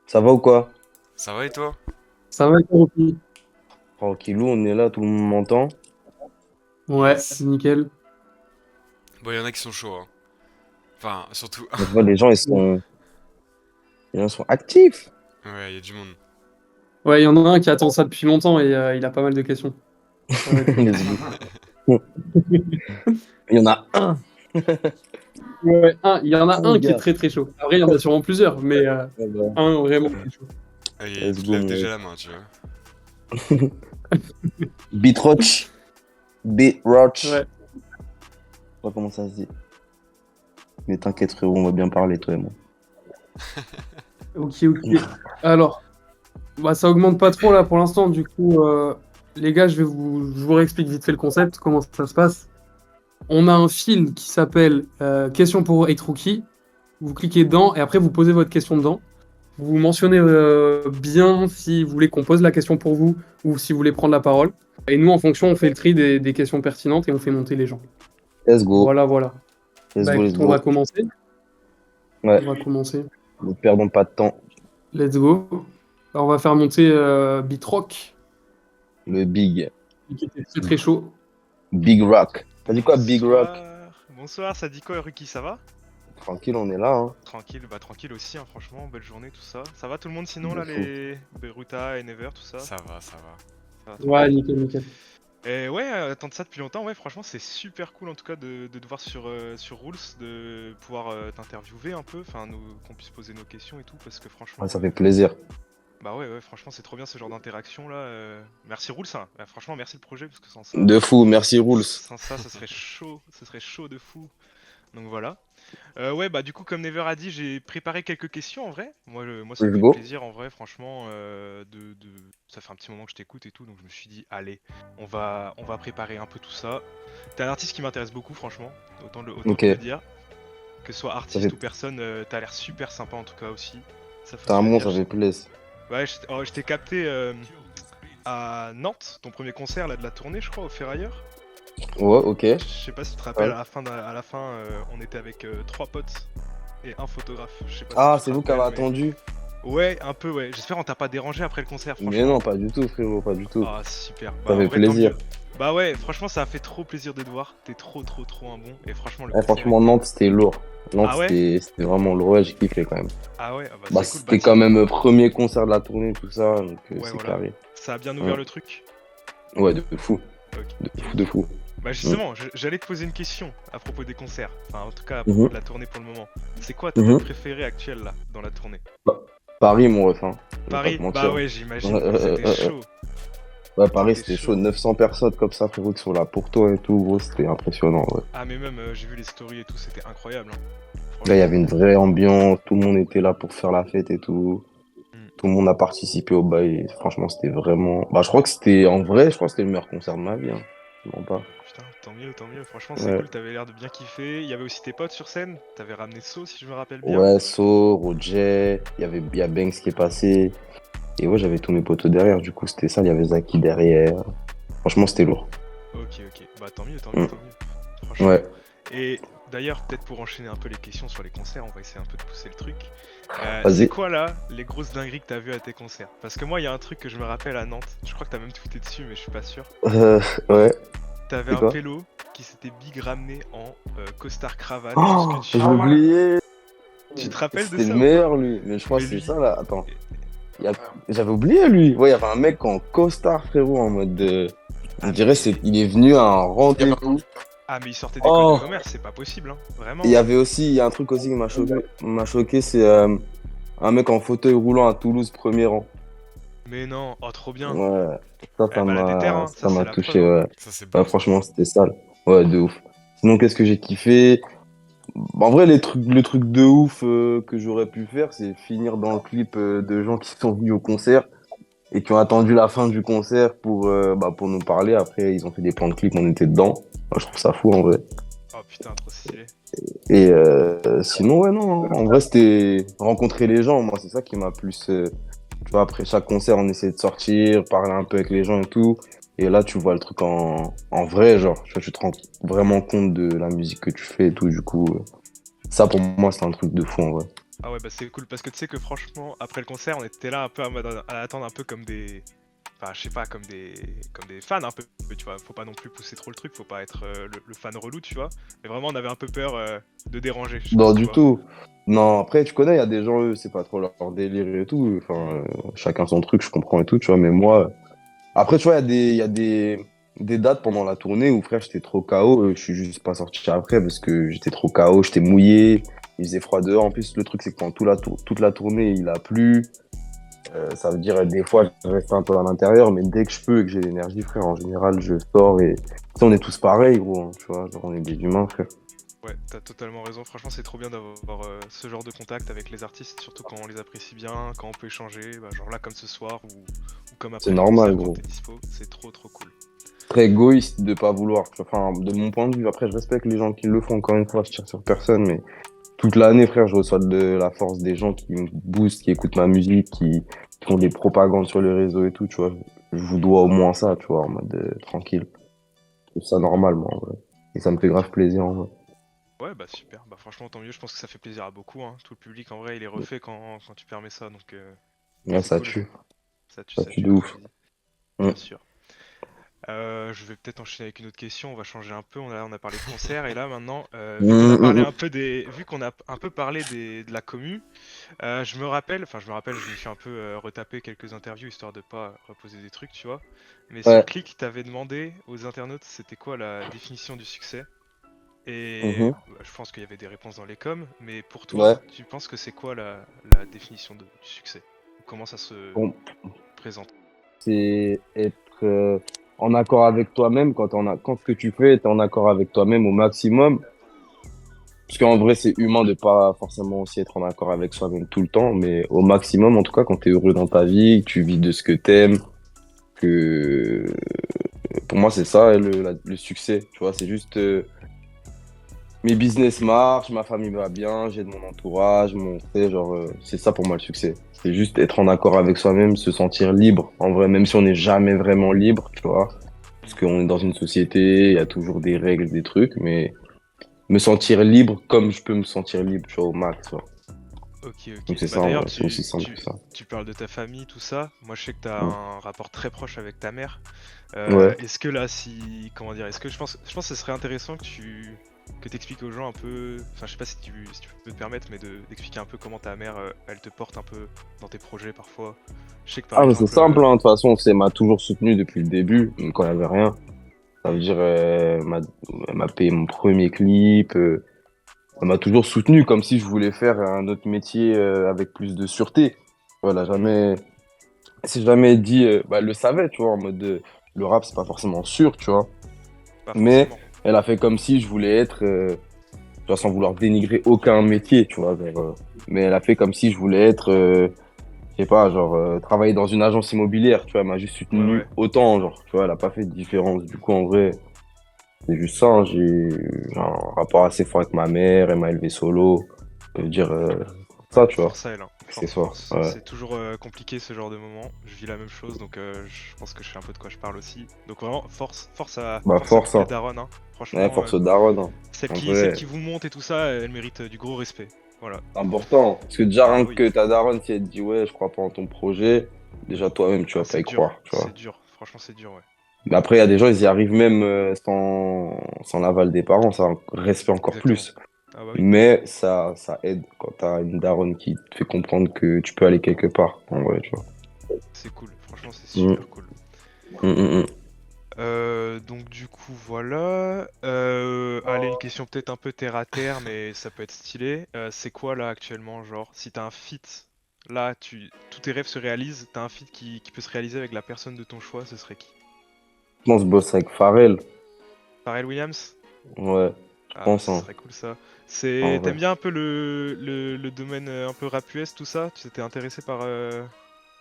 Ça va ou quoi? Ça va et toi? Ça va être repris. Tranquillou, on est là, tout le monde m'entend. Ouais, c'est nickel. Bon, il y en a qui sont chauds, hein. Enfin, surtout. Je vois les gens, Bon. les gens sont actifs. Ouais, il y a du monde. Ouais, il y en a un qui attend ça depuis longtemps et il a pas mal de questions. Ça va être cool. Let's go. Il y en a un. Ouais, il y en a Un un qui est gars. très très chaud. Après, il y en a sûrement plusieurs, mais Ouais, bah, un vraiment très chaud. Allez, let's il te go, lève mon déjà ref. la main, tu vois. Bitroch. Bitroch. Je sais Ouais, pas comment ça se dit. Mais t'inquiète, frérot, on va bien parler, toi et moi. ok, ok. Alors, bah, ça augmente pas trop là pour l'instant. Du coup, les gars, je vous réexplique vite fait le concept, comment ça se passe. On a un fil qui s'appelle Question pour Hate Rookie. Vous cliquez dedans et après vous posez votre question dedans. Vous mentionnez bien si vous voulez qu'on pose la question pour vous ou si vous voulez prendre la parole. Et nous, en fonction, on fait le tri des questions pertinentes et on fait monter les gens. Let's go. Voilà, voilà. Let's Bah go, let's écoute, on va go. commencer. Ouais, On va commencer. ne perdons pas de temps. Let's go. Alors, on va faire monter Bitrock, Le big. qui était très très chaud. Big Rock. T'as dit quoi, Big Rock? Bonsoir. Bonsoir, ça dit quoi, Ruki, ça va? Tranquille, on est là, hein. Tranquille, bah tranquille aussi, hein, franchement, belle journée, tout ça. Ça va tout le monde sinon, De là, fou. les Beruta et Never, tout ça? Ça va, ça va. Ça va Ouais, tranquille. nickel, nickel. Et ouais, attendre ça depuis longtemps, ouais, franchement, c'est super cool en tout cas de te voir sur Rules, de pouvoir t'interviewer un peu, enfin, qu'on puisse poser nos questions et tout, parce que Ouais, franchement, ça fait plaisir. bah ouais, franchement, c'est trop bien ce genre d'interaction là. Merci Rules, hein. Bah, franchement, merci le projet, parce que De fou, merci Rules. sans ça, ce serait chaud de fou. Donc voilà. Ouais, bah du coup, comme Never a dit, j'ai préparé quelques questions en vrai. Moi ça me Let's fait go. plaisir en vrai, franchement. Ça fait un petit moment que je t'écoute et tout, donc je me suis dit, allez, on va préparer un peu tout ça. T'es un artiste qui m'intéresse beaucoup, franchement, autant Ok. te le dire. Que ce soit Ça artiste fait... ou personne, t'as l'air super sympa en tout cas aussi. Ça faut T'as se un le bon, dire. ça fait plaisir. Ouais, je t'ai capté à Nantes, ton premier concert là de la tournée, je crois, au Ferrailleur. Ouais, ok. Je sais pas si tu te rappelles, Ouais. à la fin, on était avec trois potes et un photographe. Je sais pas si Ah, tu te c'est vous qui avez rappelles, mais attendu? ouais, un peu, ouais. J'espère on t'a pas dérangé après le concert, Mais franchement. non, pas du tout, frérot, pas du tout. Ah, super. Ça Bah, en fait vrai, tant plaisir. mieux. Bah ouais, franchement, ça a fait trop plaisir de te voir. T'es trop, trop, trop un bon. Et franchement, le Ouais, concert franchement, était. Nantes, c'était lourd. Nantes, Ah ouais? c'était vraiment lourd. Ouais, j'ai kiffé quand même. Ah ouais, ah bah Bah, c'est cool. Bah c'était quand même premier concert de la tournée, tout ça, donc ouais, c'est voilà. carré. Ça a bien ouvert Ouais, le truc. ouais, de fou. Ok, De ok, fou, de ok. fou. Bah Mm. justement, j'allais te poser une question à propos des concerts. Enfin, en tout cas, à propos Mhm, de la tournée pour le moment. C'est quoi tes dates mhm. préférées actuelles là, dans la tournée? Bah, Paris, mon ref, hein. Je vais pas te Paris? Bah mentir. ouais, j'imagine. C'était chaud. Ouais, Paris, C'était c'était chaud. chaud. 900 personnes comme ça, frérot, qui sont là pour toi et tout, gros, c'était impressionnant, ouais. Ah mais même j'ai vu les stories et tout, c'était incroyable, hein. Là, il y avait Franchement. une vraie ambiance, tout le monde était là pour faire la fête et tout. Hmm. Tout le monde a participé au bail. Et franchement, c'était vraiment. Bah, je crois que c'était en vrai, je crois que c'était le meilleur concert de ma vie. Hein. Je mens pas. Putain, tant mieux, tant mieux. Franchement, c'est Ouais. cool, t'avais l'air de bien kiffer. Il y avait aussi tes potes sur scène. T'avais ramené So, si je me rappelle bien. Ouais, So, Roger, il y a Banks qui est passé. Et ouais, j'avais tous mes potos derrière. Du coup, c'était ça. Il y avait Zaki derrière. Franchement, c'était lourd. Ok, ok. Bah tant mieux, tant mieux, Mm. tant mieux. Franchement. Ouais. Et d'ailleurs, peut-être pour enchaîner un peu les questions sur les concerts, on va essayer un peu de pousser le truc. C'est Vas-y. quoi là les grosses dingueries que t'as vues à tes concerts? Parce que moi, il y a un truc que je me rappelle à Nantes. Je crois que t'as même tweeté dessus, mais je suis pas sûr. Euh, ouais. T'avais C'est un quoi? pélo qui s'était big ramené en costard cravate, tout ce que Oh, tu j'ai veux. oublié. Tu te rappelles de C'était le ça ou pas? meilleur, lui. Mais je crois Mais que c'est lui, ça, là. Attends. Il y a- J'avais oublié, lui. Ouais, il y avait un mec en costard, frérot, en mode. On ah dirait mais il est venu à un rendez-vous. Ah mais il sortait d'école de Oh! commerce, c'est pas possible, hein. Et il Vraiment, y hein. avait aussi, il y a un truc aussi qui m'a choqué, c'est un mec en fauteuil roulant à Toulouse, premier rang. Mais non, oh trop bien. Ouais, Eh bah la déterre, hein, ça ça c'est m'a la touché, preuve, hein. ouais. Ça, c'est Ouais, beau, ça. franchement, c'était sale. Ouais, de ouf. Sinon, qu'est-ce que j'ai kiffé? Bah, en vrai, le truc de ouf que j'aurais pu faire, c'est finir dans le clip de gens qui sont venus au concert et qui ont attendu la fin du concert pour nous parler. Après, ils ont fait des plans de clip, on était dedans. Moi, je trouve ça fou, en vrai. Oh putain, trop stylé. Et sinon, ouais, non, en vrai, c'était rencontrer les gens. Moi, c'est ça qui m'a plus. Tu vois, après chaque concert, on essaie de sortir, parler un peu avec les gens et tout. Et là, tu vois le truc en vrai, genre, tu vois, tu te rends vraiment compte de la musique que tu fais et tout. Du coup, ça, pour moi, c'est un truc de fou, en vrai. Ah ouais, bah c'est cool parce que tu sais que franchement, après le concert, on était là un peu à attendre un peu comme des. Enfin, je sais pas, comme des fans un peu, tu vois. Faut pas non plus pousser trop le truc, faut pas être le fan relou, tu vois. Mais vraiment, on avait un peu peur de déranger, je sais pas Non, si tu du vois. tout. Non, après, tu connais, il y a des gens, eux, c'est pas trop leur délire et tout. Enfin, chacun son truc, je comprends et tout, tu vois. Mais moi, après, tu vois, il y a des dates pendant la tournée où, frère, j'étais trop KO. Je suis juste pas sorti après parce que j'étais trop KO, j'étais mouillé, il faisait froid dehors. En plus, le truc, c'est que pendant toute la tournée, il a plu. Ça veut dire, des fois, je reste un peu à l'intérieur, mais dès que je peux et que j'ai l'énergie, frère, en général, je sors et. Tu sais, on est tous pareils, gros, hein, tu vois. Genre, on est des humains, frère. Ouais, t'as totalement raison. Franchement, c'est trop bien d'avoir ce genre de contact avec les artistes, surtout quand on les apprécie bien, quand on peut échanger, bah, genre là comme ce soir ou comme C'est après le normal, concert quand gros. t'es dispo. C'est trop trop cool. Très égoïste de pas vouloir. Enfin, de mon point de vue, après, je respecte les gens qui le font, encore une fois, je tire sur personne, mais toute l'année, frère, je reçois de la force des gens qui me boostent, qui écoutent ma musique, qui font des propagandes sur les réseaux et tout, tu vois. Je vous dois au moins ça, tu vois, en mode tranquille. Je trouve ça normal, moi, en vrai. Et ça me fait grave plaisir, en vrai. Ouais, bah super. Bah franchement, tant mieux. Je pense que ça fait plaisir à beaucoup, hein. Tout le public, en vrai, il est refait quand tu permets ça, donc Ouais, c'est ça cool. tue. Ça Ça tue tue, de comme tu ouf. dis. Mm. Bien sûr. Je vais peut-être enchaîner avec une autre question. On va changer un peu. On a parlé de concert et là maintenant, Mm, mm, mm. vu qu'on a un peu parlé de la commu, je me suis un peu retapé quelques interviews histoire de pas reposer des trucs, tu vois. Mais sur Ouais. Click, t'avais demandé aux internautes c'était quoi la définition du succès. Et Mhm. bah, je pense qu'il y avait des réponses dans les coms, mais pour toi, Ouais. tu penses que c'est quoi la définition du succès? Comment ça se Bon, présente? c'est être en accord avec toi-même quand ce que tu fais, t'es en accord avec toi-même au maximum. Parce qu'en vrai, c'est humain de pas forcément aussi être en accord avec soi-même tout le temps, mais au maximum, en tout cas, quand tu es heureux dans ta vie, que tu vis de ce que t'aimes, que pour moi, c'est ça le succès. Tu vois, c'est juste mes business marchent, ma famille va bien, j'ai de mon entourage, tu sais, genre, c'est ça pour moi le succès. C'est juste être en accord avec soi-même, se sentir libre. En vrai, même si on n'est jamais vraiment libre, tu vois, parce Hmm. qu'on est dans une société, il y a toujours des règles, des trucs, mais me sentir libre comme je peux me sentir libre, tu vois, au max, tu vois. Ok, Donc ok. c'est Bah ça, en d'ailleurs, vrai, c'est aussi simple que ça. tu parles de ta famille, tout ça. Moi, je sais que tu as Mm. un rapport très proche avec ta mère. Ouais. Est-ce que là, comment dire, est-ce que je pense que ce serait intéressant que t'expliques aux gens un peu, enfin, je sais pas si tu peux te permettre, mais d'expliquer un peu comment ta mère, elle te porte un peu dans tes projets parfois. Je sais que par Ah, mais c'est exemple, simple, hein. De toute façon, elle m'a toujours soutenu depuis le début, même quand il n'y avait rien. Ça veut hmm, dire, elle m'a payé mon premier clip. Elle m'a toujours soutenu, comme si je voulais faire un autre métier avec plus de sûreté. Voilà, hmm, elle s'est jamais dit, bah, elle le savait, tu vois, en mode, le rap, c'est pas forcément sûr, tu vois. pas Mais forcément. elle a fait comme si je voulais être, tu vois, sans vouloir dénigrer aucun métier, tu vois. Genre, mais elle a fait comme si je voulais être, je sais pas, genre, travailler dans une agence immobilière, tu vois. Elle m'a juste Ouais, soutenu ouais. autant, genre, tu vois, elle a pas fait de différence. Du coup, en vrai, c'est juste ça, hein. J'ai un rapport assez fort avec ma mère, elle m'a élevé solo. Ça veut dire, Ouais, ça, tu vois. force à elle, hein. C'est Force, fort. force. Ouais. C'est toujours compliqué ce genre de moment. Je vis la même chose, donc je pense que je sais un peu de quoi je parle aussi. Donc vraiment, Bah, force à force, toutes les hein. darons, hein. Ouais, Franchement, force aux darons, hein. En celles vrai, qui vous montent et tout ça, elles méritent du gros respect. Voilà. c'est important. Parce que déjà, Ah rien oui. que ta daronne, si elle te dit, ouais, je crois pas en ton projet, déjà toi-même, tu Ah, vas pas c'est y dur. croire, tu vois. C'est dur. Franchement, c'est dur, ouais. Mais après, il y a des gens, ils y arrivent même sans l'aval des parents, ça respect encore Exactement. plus. Ah bah oui. Mais ça aide quand t'as une daronne qui te fait comprendre que tu peux aller quelque part, en vrai, tu vois. C'est cool. Franchement, c'est Mm, super cool. mm, mm, mm. Donc du coup voilà. Allez, une question peut-être un peu terre à terre, mais ça peut être stylé. C'est quoi là actuellement, genre, si t'as un feat, là, tous tes rêves se réalisent, t'as un feat qui peut se réaliser avec la personne de ton choix, ce serait qui? Je pense bosser avec Pharrell. Pharrell Williams? Ouais, je Ah bah pense, ce hein, serait cool ça. en T'aimes vrai. bien un peu le domaine un peu rap US, tout ça? Tu t'étais intéressé par,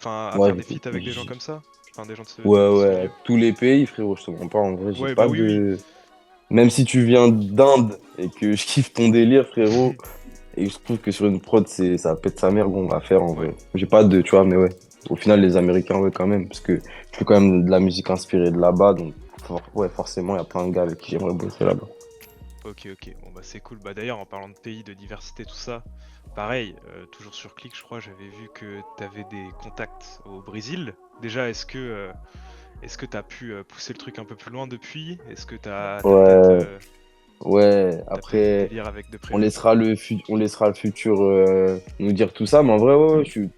enfin, à faire Ouais, des feats avec des gens comme ça? Enfin, des gens ouais, de ce ouais, milieu? tous les pays, frérot, je te mens pas, en vrai, j'ai Ouais, bah pas oui, oui. de... Même si tu viens d'Inde et que je kiffe ton délire, frérot, et je trouve que sur une prod, ça pète sa mère, bon, on va faire, en Ouais, vrai. J'ai pas de, tu vois, mais ouais. Au final, les Américains, ouais, quand même, parce que je fais quand même de la musique inspirée de là-bas, donc, ouais, forcément, il y a plein de gars avec qui j'aimerais bosser là-bas. ok, ok. Bon bah c'est cool. Bah d'ailleurs, en parlant de pays, de diversité, tout ça, pareil, toujours sur Click, je crois, j'avais vu que t'avais des contacts au Brésil. Déjà, est-ce que t'as pu pousser le truc un peu plus loin depuis? Est-ce que t'as peut-être Ouais, ouais. des Après, délires avec de on prévu? laissera on laissera le futur nous dire tout ça. Mais en vrai, ouais, je suis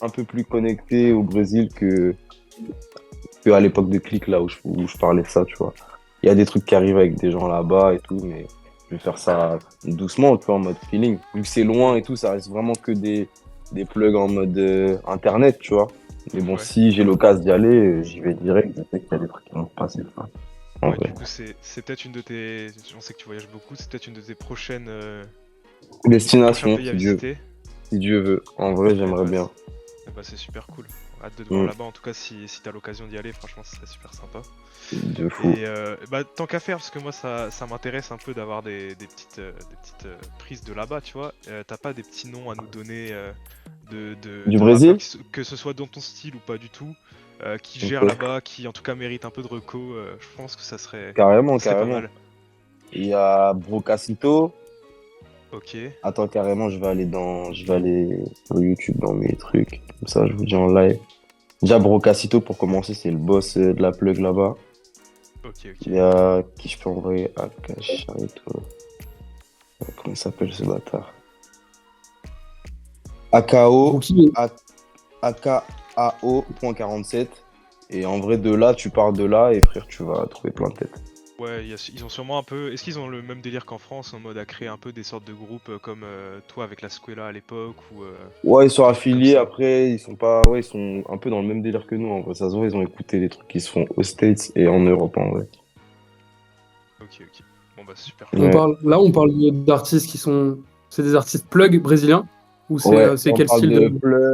un peu plus connecté au Brésil que à l'époque de Click, là où je parlais de ça, tu vois. Il y a des trucs qui arrivent avec des gens là-bas et tout, mais je vais faire ça doucement, tu vois, en mode feeling. Vu que c'est loin et tout, ça reste vraiment que des plugs en mode internet, tu vois. Mais bon, Ouais. si j'ai l'occasion d'y aller, j'y vais direct. Je sais qu'il y a des trucs qui vont se passer, quoi. En Ouais, vrai. du coup, c'est peut-être une de tes. On sait que tu voyages beaucoup, c'est peut-être une de tes prochaines prochains Destination, pays à visiter. si Dieu veut. En vrai, Eh j'aimerais bah, bien. c'est super cool. Hâte de te voir Mm, là-bas. En tout cas, si t'as l'occasion d'y aller, franchement, ce serait super sympa. de fou. Et bah, tant qu'à faire, parce que moi, ça m'intéresse un peu d'avoir des petites prises de là-bas, tu vois. T'as pas des petits noms à nous donner Du de rappeurs, Brésil? que ce soit dans ton style ou pas du tout, qui gèrent Ok. là-bas, qui en tout cas méritent un peu de reco. Je pense que Carrément, ça serait pas carrément. mal. Il y a Brocasito. Ok. Attends, carrément, je vais aller sur YouTube dans mes trucs. Comme ça, je vous dis en live. Déjà, Brocasito, pour commencer, c'est le boss de la plug là-bas. Ok, Il ok. y a qui je peux envoyer Akasharito. Comment il s'appelle ce bâtard? AKO, Rookie, A- AKAO.47. Et en vrai, de là, tu pars de là et frère, tu vas trouver plein de têtes. Ouais, ils ont sûrement un peu. Est-ce qu'ils ont le même délire qu'en France, en mode à créer un peu des sortes de groupes comme toi avec la Squela à l'époque Ouais, ils sont ou des trucs comme affiliés, ça? après, ils sont pas. Ouais, ils sont un peu dans le même délire que nous, en vrai. Ça se voit, ils ont écouté les trucs qui se font aux States et en Europe, en vrai. Ok, ok. Bon bah c'est super cool. Ouais, on parle d'artistes qui sont. C'est des artistes plug brésiliens? Ou ouais, c'est on quel parle style de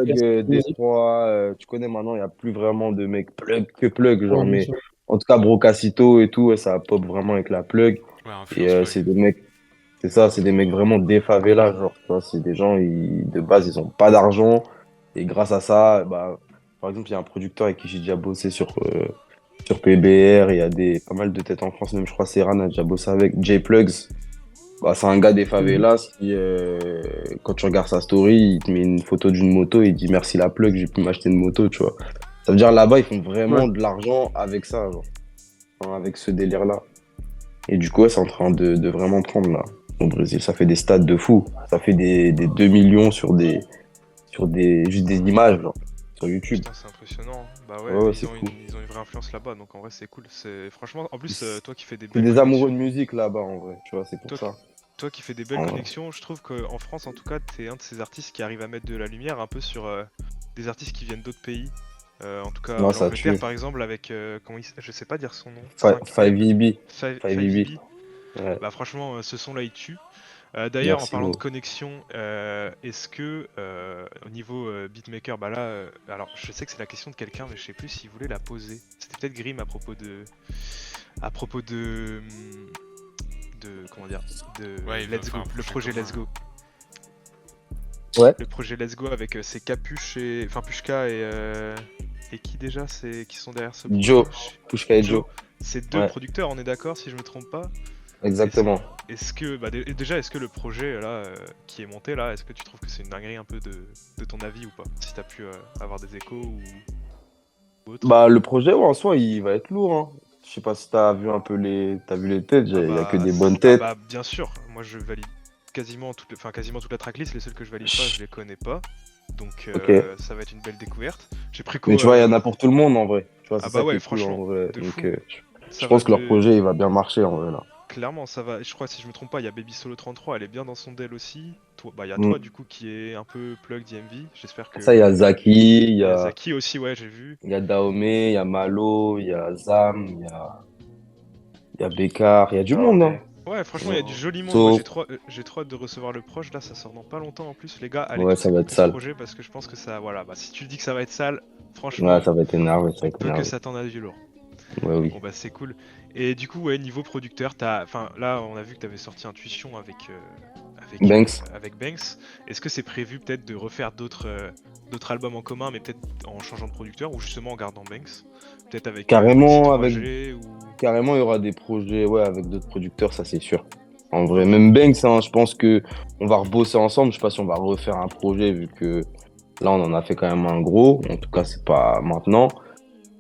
quel plug, style de musique? Détroit. Tu connais maintenant, il n'y a plus vraiment de mecs plug que plug, Ouais, genre, bien mais sûr. en tout cas, Brocasito et tout, ouais, ça pop vraiment avec la plug. Ouais, Et influence plug. c'est des mecs, c'est ça, c'est des mecs vraiment des favelas, genre, tu vois, c'est des gens, de base, ils ont pas d'argent. Et grâce à ça, bah, par exemple, il y a un producteur avec qui j'ai déjà bossé sur PBR, il y a pas mal de têtes en France, même je crois Serran a déjà bossé avec J-Plugs. Bah, c'est un gars des Mhm. favelas qui, quand tu regardes sa story, il te met une photo d'une moto et il dit merci la plug, j'ai pu m'acheter une moto, tu vois. Ça veut dire là-bas, ils font Ouais. vraiment de l'argent avec ça, genre. Enfin, avec ce délire-là. Et du coup, ouais, c'est en train de vraiment prendre là. Au Brésil, ça fait des stats de fou. Ça fait des 2 millions juste des images, genre, sur YouTube. Putain, c'est impressionnant, hein. Bah ouais, Ouais, ouais, mais c'est fou. ils ont une vraie influence là-bas, donc en vrai c'est cool. C'est franchement, en plus C'est toi qui fais des belles des amoureux de connexions, musique là-bas, en vrai, tu vois, c'est pour toi, ça. toi qui fais des belles En vrai. connexions, je trouve qu'en France en tout cas, t'es un de ces artistes qui arrive à mettre de la lumière un peu sur des artistes qui viennent d'autres pays. En tout cas, Non, ça l'Angleterre tue. par exemple, avec je sais pas dire son nom, 5M, 5EB. 5EB. 5EB. Ouais, Bah franchement, ce son là il tue. D'ailleurs, en merci, parlant de gros. connexion, est-ce que au niveau beatmaker, bah là, alors je sais que c'est la question de quelqu'un, mais je sais plus s'il voulait la poser. C'était peut-être Grim à propos de comment dire, de Ouais, il veut Let's faire Go, un le projet projet commun. Let's Go, Ouais. le projet Let's Go avec ses Capuche et, enfin Pushka et qui déjà, c'est qui sont derrière ce projet? Joe. Pushka et Joe. Joe. C'est deux Ouais, producteurs, on est d'accord si je me trompe pas? Est-ce exactement. est-ce que bah, déjà est-ce que le projet là qui est monté là, est-ce que tu trouves que c'est une dinguerie un peu de ton avis ou pas? Si t'as pu avoir des échos ou autre. Bah, le projet, ouais, en soi, il va être lourd, hein. Je sais pas si t'as vu un peu t'as vu les têtes, il y a que des bonnes Ah têtes. bah bien sûr, moi je valide quasiment toute la tracklist, les seuls que je valide pas, je les connais pas. Donc Ok. ça va être une belle découverte. J'ai Mais préco tu vois, il y en a pour tout le monde, en vrai. Tu vois, ah c'est bah ça qui ouais, est cool, franchement, en vrai. de Donc, fou. je Ça va pense que leur de projet, il va bien marcher, en vrai, là. clairement, ça va. Je crois, si je me trompe pas, il y a Baby Solo 33, elle est bien dans son DEL aussi. Toi, bah, il y a Mm. toi, du coup, qui est un peu plug DMV. J'espère Ça, il y que. a Zaki, Il y a Zaki aussi, ouais, j'ai vu. il y a Dahomey, il y a Malo, il y a Zam, il y a Bekar, il y a du monde, hein. Ouais, franchement, il y a du joli monde. Moi, Sauf, j'ai trop hâte de recevoir le proche. Là, ça sort dans pas longtemps en plus. Les gars, allez ouais, tous ça va être écouter ce sale. projet parce que je pense que ça. Voilà, bah, si tu dis que ça va être sale, Ouais, franchement, ça va être énervé, ça va on être peut que énervé. s'attendre à du lourd. Ouais, oui. Bon, bah, c'est cool. Et du coup, ouais, niveau producteur, enfin, là, on a vu que t'avais sorti Intuition Banks. avec Banks. Est-ce que c'est prévu peut-être de refaire d'autres albums en commun, mais peut-être en changeant de producteur ou justement en gardant Banks? Peut-être avec Carrément, Maxi 3G ou. carrément, il y aura des projets, ouais, avec d'autres producteurs, ça, c'est sûr. En vrai, même Banks, hein, je pense que on va rebosser ensemble. Je sais pas si on va refaire un projet vu que là, on en a fait quand même un gros. En tout cas, c'est pas maintenant.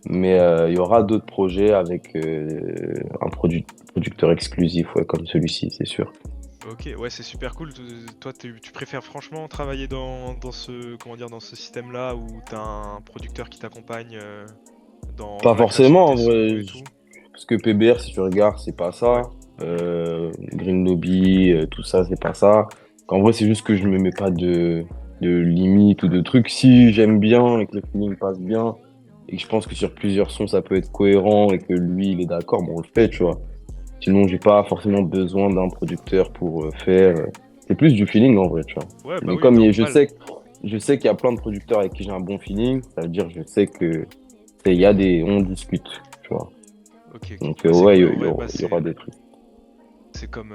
Mais il y aura d'autres projets avec un producteur exclusif, ouais, comme celui-ci, c'est sûr. Ok, ouais, c'est super cool. Toi, tu préfères franchement travailler dans ce, comment dire, dans ce système-là où t'as un producteur qui t'accompagne Pas dans la création de forcément, tes en sons vrai, et tout? parce que PBR, si tu regardes, c'est pas Ouais. ça. Green Lobby, tout ça, c'est pas ça. En vrai, c'est juste que je me mets pas de limites ou de trucs. Si j'aime bien et que le feeling passe bien et que je pense que sur plusieurs sons, ça peut être cohérent et que lui, il est d'accord, bon, on le fait, tu vois. Sinon, j'ai pas forcément besoin d'un producteur pour faire. C'est plus du feeling en vrai, tu vois. Ouais, bah Mais oui, comme normal. je sais qu'il y a plein de producteurs avec qui j'ai un bon feeling, ça veut dire je sais que il y a des, on discute, tu vois. Ok, ok. Donc Bah c'est ouais, cool en vrai. Bah il y aura des trucs. c'est comme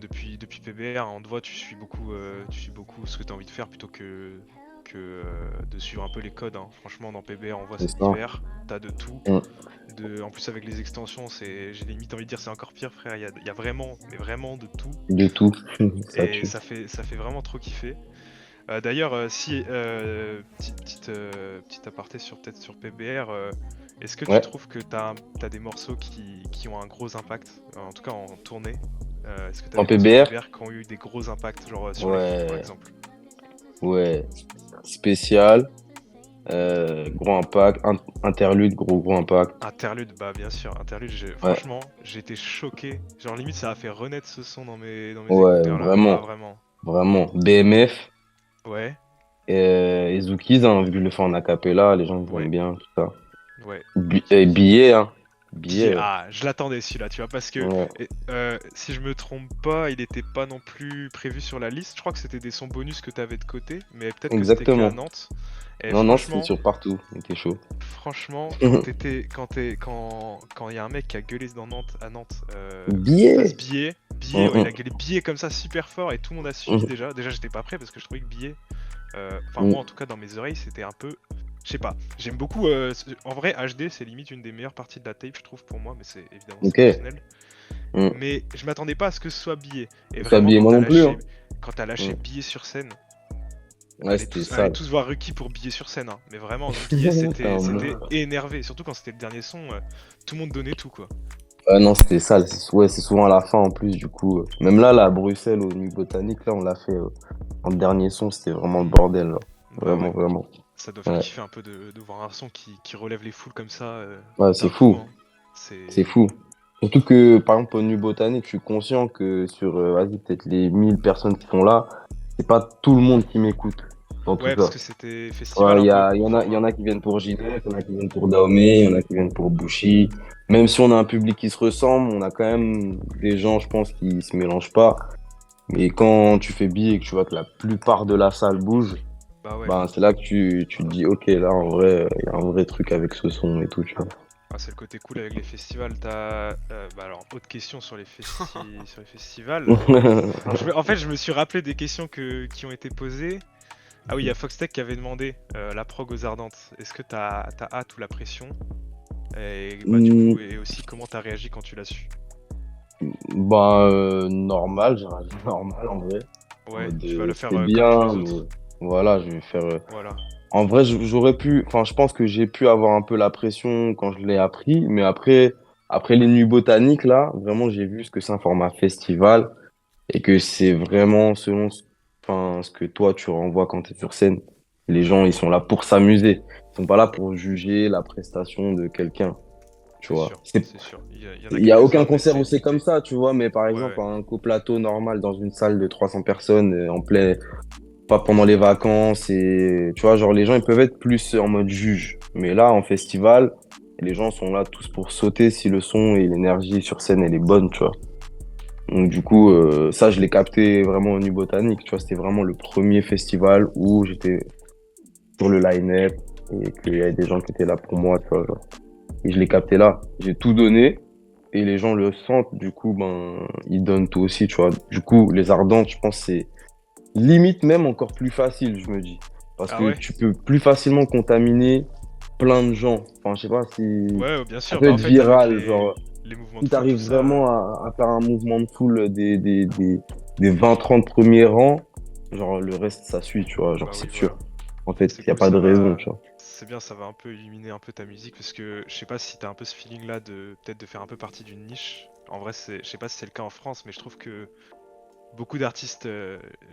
depuis PBR, on te voit, tu suis beaucoup ce que tu as envie de faire plutôt que de suivre un peu les codes, hein. Franchement, dans PBR, on voit C'est c'est ça. divers, t'as de tout. Mm. En plus, avec les extensions, j'ai limite envie de dire c'est encore pire, frère. Il y a vraiment, mais vraiment de tout. De tout. Ça Et tue. ça fait vraiment trop kiffer. D'ailleurs, si petite aparté sur peut-être sur PBR, est-ce que tu Ouais. trouves que t'as des morceaux qui ont un gros impact, en tout cas en tournée? Est-ce que t'as En des morceaux de PBR, PBR qui ont eu des gros impacts, genre sur les feats par ouais, exemple? ouais. Spécial, gros impact, interlude, gros impact. Interlude, bah bien sûr, Interlude, Ouais, franchement, j'ai été choqué. Genre limite ça a fait renaître ce son dans mes ouais, écouteurs là. Ah vraiment, vraiment. vraiment. BMF Ouais, et Zookies, hein, vu que je le fais en acapella, les gens ils aiment ouais, bien, tout ça. ouais. Ok, ok. Billet, hein. Billet, Billet, ah, je l'attendais celui-là, tu vois, parce que ouais. si je me trompe pas, il était pas non plus prévu sur la liste. Je crois que c'était des sons bonus que t'avais de côté, mais peut-être que c'était que à Exactement. Nantes. Et Non, non, c'était franchement, sur partout. C'était chaud. franchement, quand il y a un mec qui a gueulé dans Nantes, à Nantes, face Billet. billet, ouais, il Mm, a gueulé billet comme ça super fort et tout le monde a suivi mm, déjà. Déjà, j'étais pas prêt parce que je trouvais que billet, enfin mm. moi en tout cas dans mes oreilles, c'était un peu, je sais pas. J'aime beaucoup. En vrai, HD, c'est limite une des meilleures parties de la tape, je trouve pour moi, mais c'est évidemment c'est Ok. personnel. Mm. Mais je m'attendais pas à ce que ce soit billet. Et Ça vraiment, billet, moi non plus, hein. quand t'as Mm. lâché billet sur scène. Ouais, c'était Allez sale. tous voir Ruki pour billet sur scène, hein. Mais vraiment, billet T'es un c'était monstre. énervé. Surtout quand c'était le dernier son, tout le monde donnait tout quoi. Non, c'était sale. Ouais, c'est souvent à la fin en plus, du coup. Même là, à Bruxelles, au Nuit Botanique, là, on l'a fait en dernier son, c'était vraiment le Hmm. bordel, là. Bah Vraiment, ouais, vraiment. ça doit faire Ouais, kiffer un peu de voir un son qui relève les foules comme ça ouais, c'est d'un coup, fou. hein. C'est C'est. fou. Surtout que, par exemple, au Nuit Botanique, je suis conscient que sur, vas-y, peut-être les 1000 personnes qui sont là, c'est pas tout le monde qui m'écoute dans tout Ouais, parce ça. que c'était festival Ouais, un peu. il y Enfin, en a qui viennent pour Ginette, il y en a qui viennent pour Dahomey, il y en a qui viennent pour Bushi. Même si on a un public qui se ressemble, on a quand même des gens, je pense, qui se mélangent pas. Mais quand tu fais billet et que tu vois que la plupart de la salle bouge, bah ouais. ben c'est là que tu te dis, ok, là, en vrai, il y a un vrai truc avec ce son et tout, tu vois. Ah, c'est le côté cool avec les festivals. Bah alors, autre question sur sur les festivals. En fait, je me suis rappelé des questions qui ont été posées. Ah oui, il y a Foxtech qui avait demandé la prog aux Ardentes. Est-ce que t'as hâte ou la pression? Et bah du Hmm, coup, et aussi comment t'as réagi quand tu l'as su? bah, normal, j'ai réagi normal en vrai. En Ouais, mode, tu vas le faire c'était comme tous bien, les mais autres. voilà, je vais faire. Voilà. En vrai, j'aurais pu, enfin, je pense que j'ai pu avoir un peu la pression quand je l'ai appris, mais après les nuits botaniques, là, vraiment, j'ai vu ce que c'est un format festival et que c'est vraiment selon enfin, ce que toi, tu renvoies quand tu es sur scène. Les gens, ils sont là pour s'amuser. Ils sont pas là pour juger la prestation de quelqu'un, tu C'est vois. sûr, c'est sûr. Il y en a Il y a aucun quelques-uns, mais concert c'est où c'est comme limité. ça, tu vois, mais par Ouais, exemple, ouais. un coplateau normal dans une salle de 300 personnes, en plein, pas pendant les vacances et tu vois, genre les gens ils peuvent être plus en mode juge. Mais là, en festival, les gens sont là tous pour sauter si le son et l'énergie sur scène elle est bonne, tu vois. Donc du coup, ça je l'ai capté vraiment au Nuit Botanique, tu vois, c'était vraiment le premier festival où j'étais sur le line-up et qu'il y avait des gens qui étaient là pour moi, tu vois, genre. Et je l'ai capté là. J'ai tout donné et les gens le sentent, du coup, ben, ils donnent tout aussi, tu vois. Du coup, les Ardentes, je pense, c'est limite même encore plus facile, je me dis. Parce Ah que ouais? tu peux plus facilement contaminer plein de gens. Enfin, je sais pas si Ouais, bien ça sûr. peut Bah en être fait, avec viral, les. genre. les mouvements Si de foule, tout t'arrives ça. vraiment à faire un mouvement de foule des 20-30 premiers rangs, genre le reste ça suit, tu vois, genre Bah oui, c'est voilà. sûr. En fait, C'est il n'y a cool, pas de ça raison, va. tu vois. C'est bien, ça va un peu illuminer un peu ta musique parce que je sais pas si t'as un peu ce feeling là de peut-être de faire un peu partie d'une niche. En vrai, je sais pas si c'est le cas en France, mais je trouve que beaucoup d'artistes.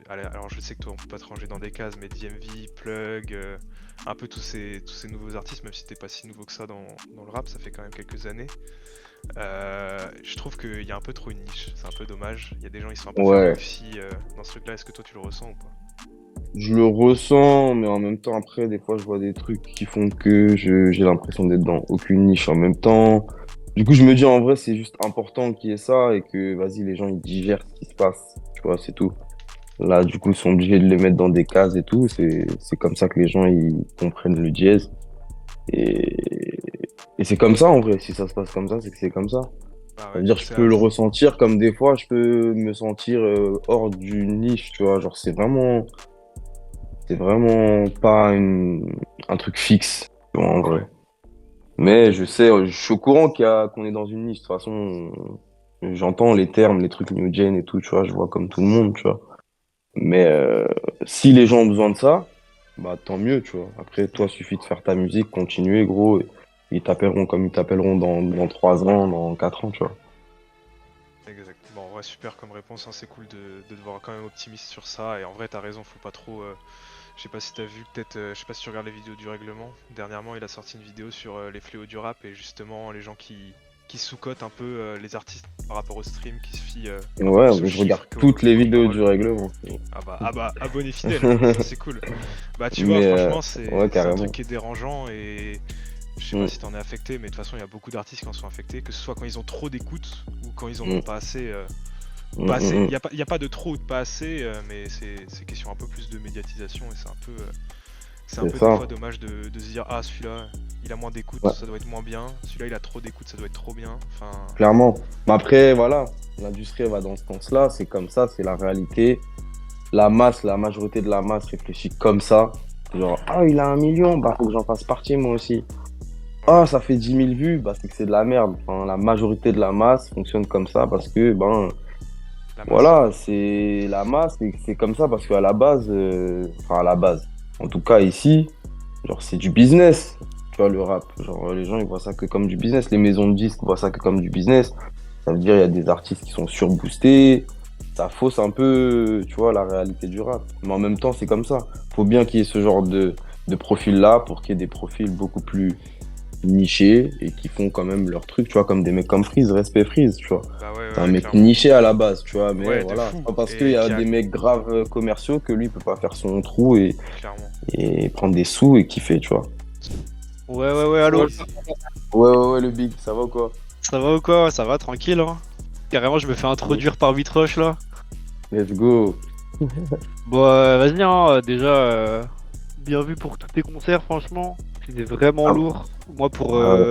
Alors je sais que toi on peut pas te ranger dans des cases, mais DMV, Plug, un peu tous ces nouveaux artistes, même si t'es pas si nouveau que ça dans le rap, ça fait quand même quelques années. Je trouve qu'il y a un peu trop une niche, c'est un peu dommage. Il y a des gens qui sont un peu fermés Ouais, aussi dans ce truc-là. Est-ce que toi tu le ressens ou pas? je le ressens, mais en même temps, après, des fois, je vois des trucs qui font que j'ai l'impression d'être dans aucune niche en même temps. Du coup, je me dis, en vrai, c'est juste important qu'il y ait ça et que, vas-y, les gens, ils digèrent ce qui se passe. Tu vois, c'est tout. Là, du coup, ils sont obligés de les mettre dans des cases et tout. C'est comme ça que les gens, ils comprennent le dièse. Et, et c'est comme ça, en vrai. Si ça se passe comme ça, c'est que c'est comme ça. Ah Ça ouais, veut dire que je peux le ressentir comme des fois, je peux me sentir hors d'une niche, tu vois. Genre, c'est vraiment pas un truc fixe, tu vois, en vrai. ouais. Ouais, Mais je sais, je suis au courant qu'on est dans une niche. De toute façon, j'entends les termes, les trucs new gen et tout, tu vois, je vois comme tout le monde, tu vois. Mais si les gens ont besoin de ça, bah tant mieux, tu vois. Après, toi, suffit de faire ta musique, continuer, gros. Et ils t'appelleront comme ils t'appelleront dans 3 ans, dans 4 ans, tu vois. Exactement. Ouais, super comme réponse, hein. C'est cool de te voir quand même optimiste sur ça. Et en vrai, t'as raison, faut pas trop. Je sais pas si t'as vu, peut-être, je sais pas si tu regardes les vidéos du règlement. Dernièrement, il a sorti une vidéo sur les fléaux du rap et justement les gens qui sous-cotent un peu les artistes par rapport au stream, qui se fient un peu Ouais, plus aux mais je regarde chiffres toutes les qu'aux vidéos du paroles. règlement. Ah bah, abonné fidèle, ça c'est cool. Bah, tu vois, Mais franchement, ouais, c'est un truc carrément. qui est dérangeant et je sais pas Mm, si t'en es affecté, mais de toute façon, il y a beaucoup d'artistes qui en sont affectés, que ce soit quand ils ont trop d'écoute ou quand ils en ont mm, pas assez. Ou mm, pas assez. mm, Y a pas de trop ou de pas assez, mais c'est question un peu plus de médiatisation et c'est un c'est peu des ça. fois dommage de se dire ah celui-là il a moins d'écoute, Ouais, ça doit être moins bien. Celui-là il a trop d'écoute, ça doit être trop bien. Enfin, clairement. Mais après, voilà, l'industrie elle va dans ce sens-là, c'est comme ça, c'est la réalité. La masse, la majorité de la masse réfléchit comme ça. Genre, ah, il a 1 million, bah faut que j'en fasse partie moi aussi. ouais, Ah, ça fait 10 000 vues, bah c'est que c'est de la merde. Enfin, la majorité de la masse fonctionne comme ça parce que, ben, la masse. voilà, c'est la masse, et c'est comme ça parce qu'à la base, enfin à la base, en tout cas ici, genre c'est du business, tu vois, le rap. Genre les gens ils voient ça que comme du business, les maisons de disques voient ça que comme du business. Ça veut dire il y a des artistes qui sont surboostés, ça fausse un peu, tu vois, la réalité du rap. Mais en même temps, c'est comme ça. Faut bien qu'il y ait ce genre de profil-là pour qu'il y ait des profils beaucoup plus nichés et qui font quand même leur truc, tu vois, comme des mecs comme Freeze, respect Freeze, tu vois. Bah ouais, C'est ouais, un ouais, mec clairement. niché à la base, tu vois, mais Ouais, de voilà. fou. Pas parce qu'il Et y a qui a des mecs graves commerciaux que lui, il peut pas faire son trou clairement. et prendre des sous et kiffer, tu vois. Ouais, ouais, ouais, allô. Ouais, Ouais, le big, ça va ou quoi? Ça va ou quoi? Ça va, tranquille, hein? Carrément, je me fais introduire par Vitroche, là. Let's go. Bon, vas-y, hein, déjà, bien vu pour tous tes concerts, franchement. C'était vraiment Ah, lourd. Moi, ah ouais.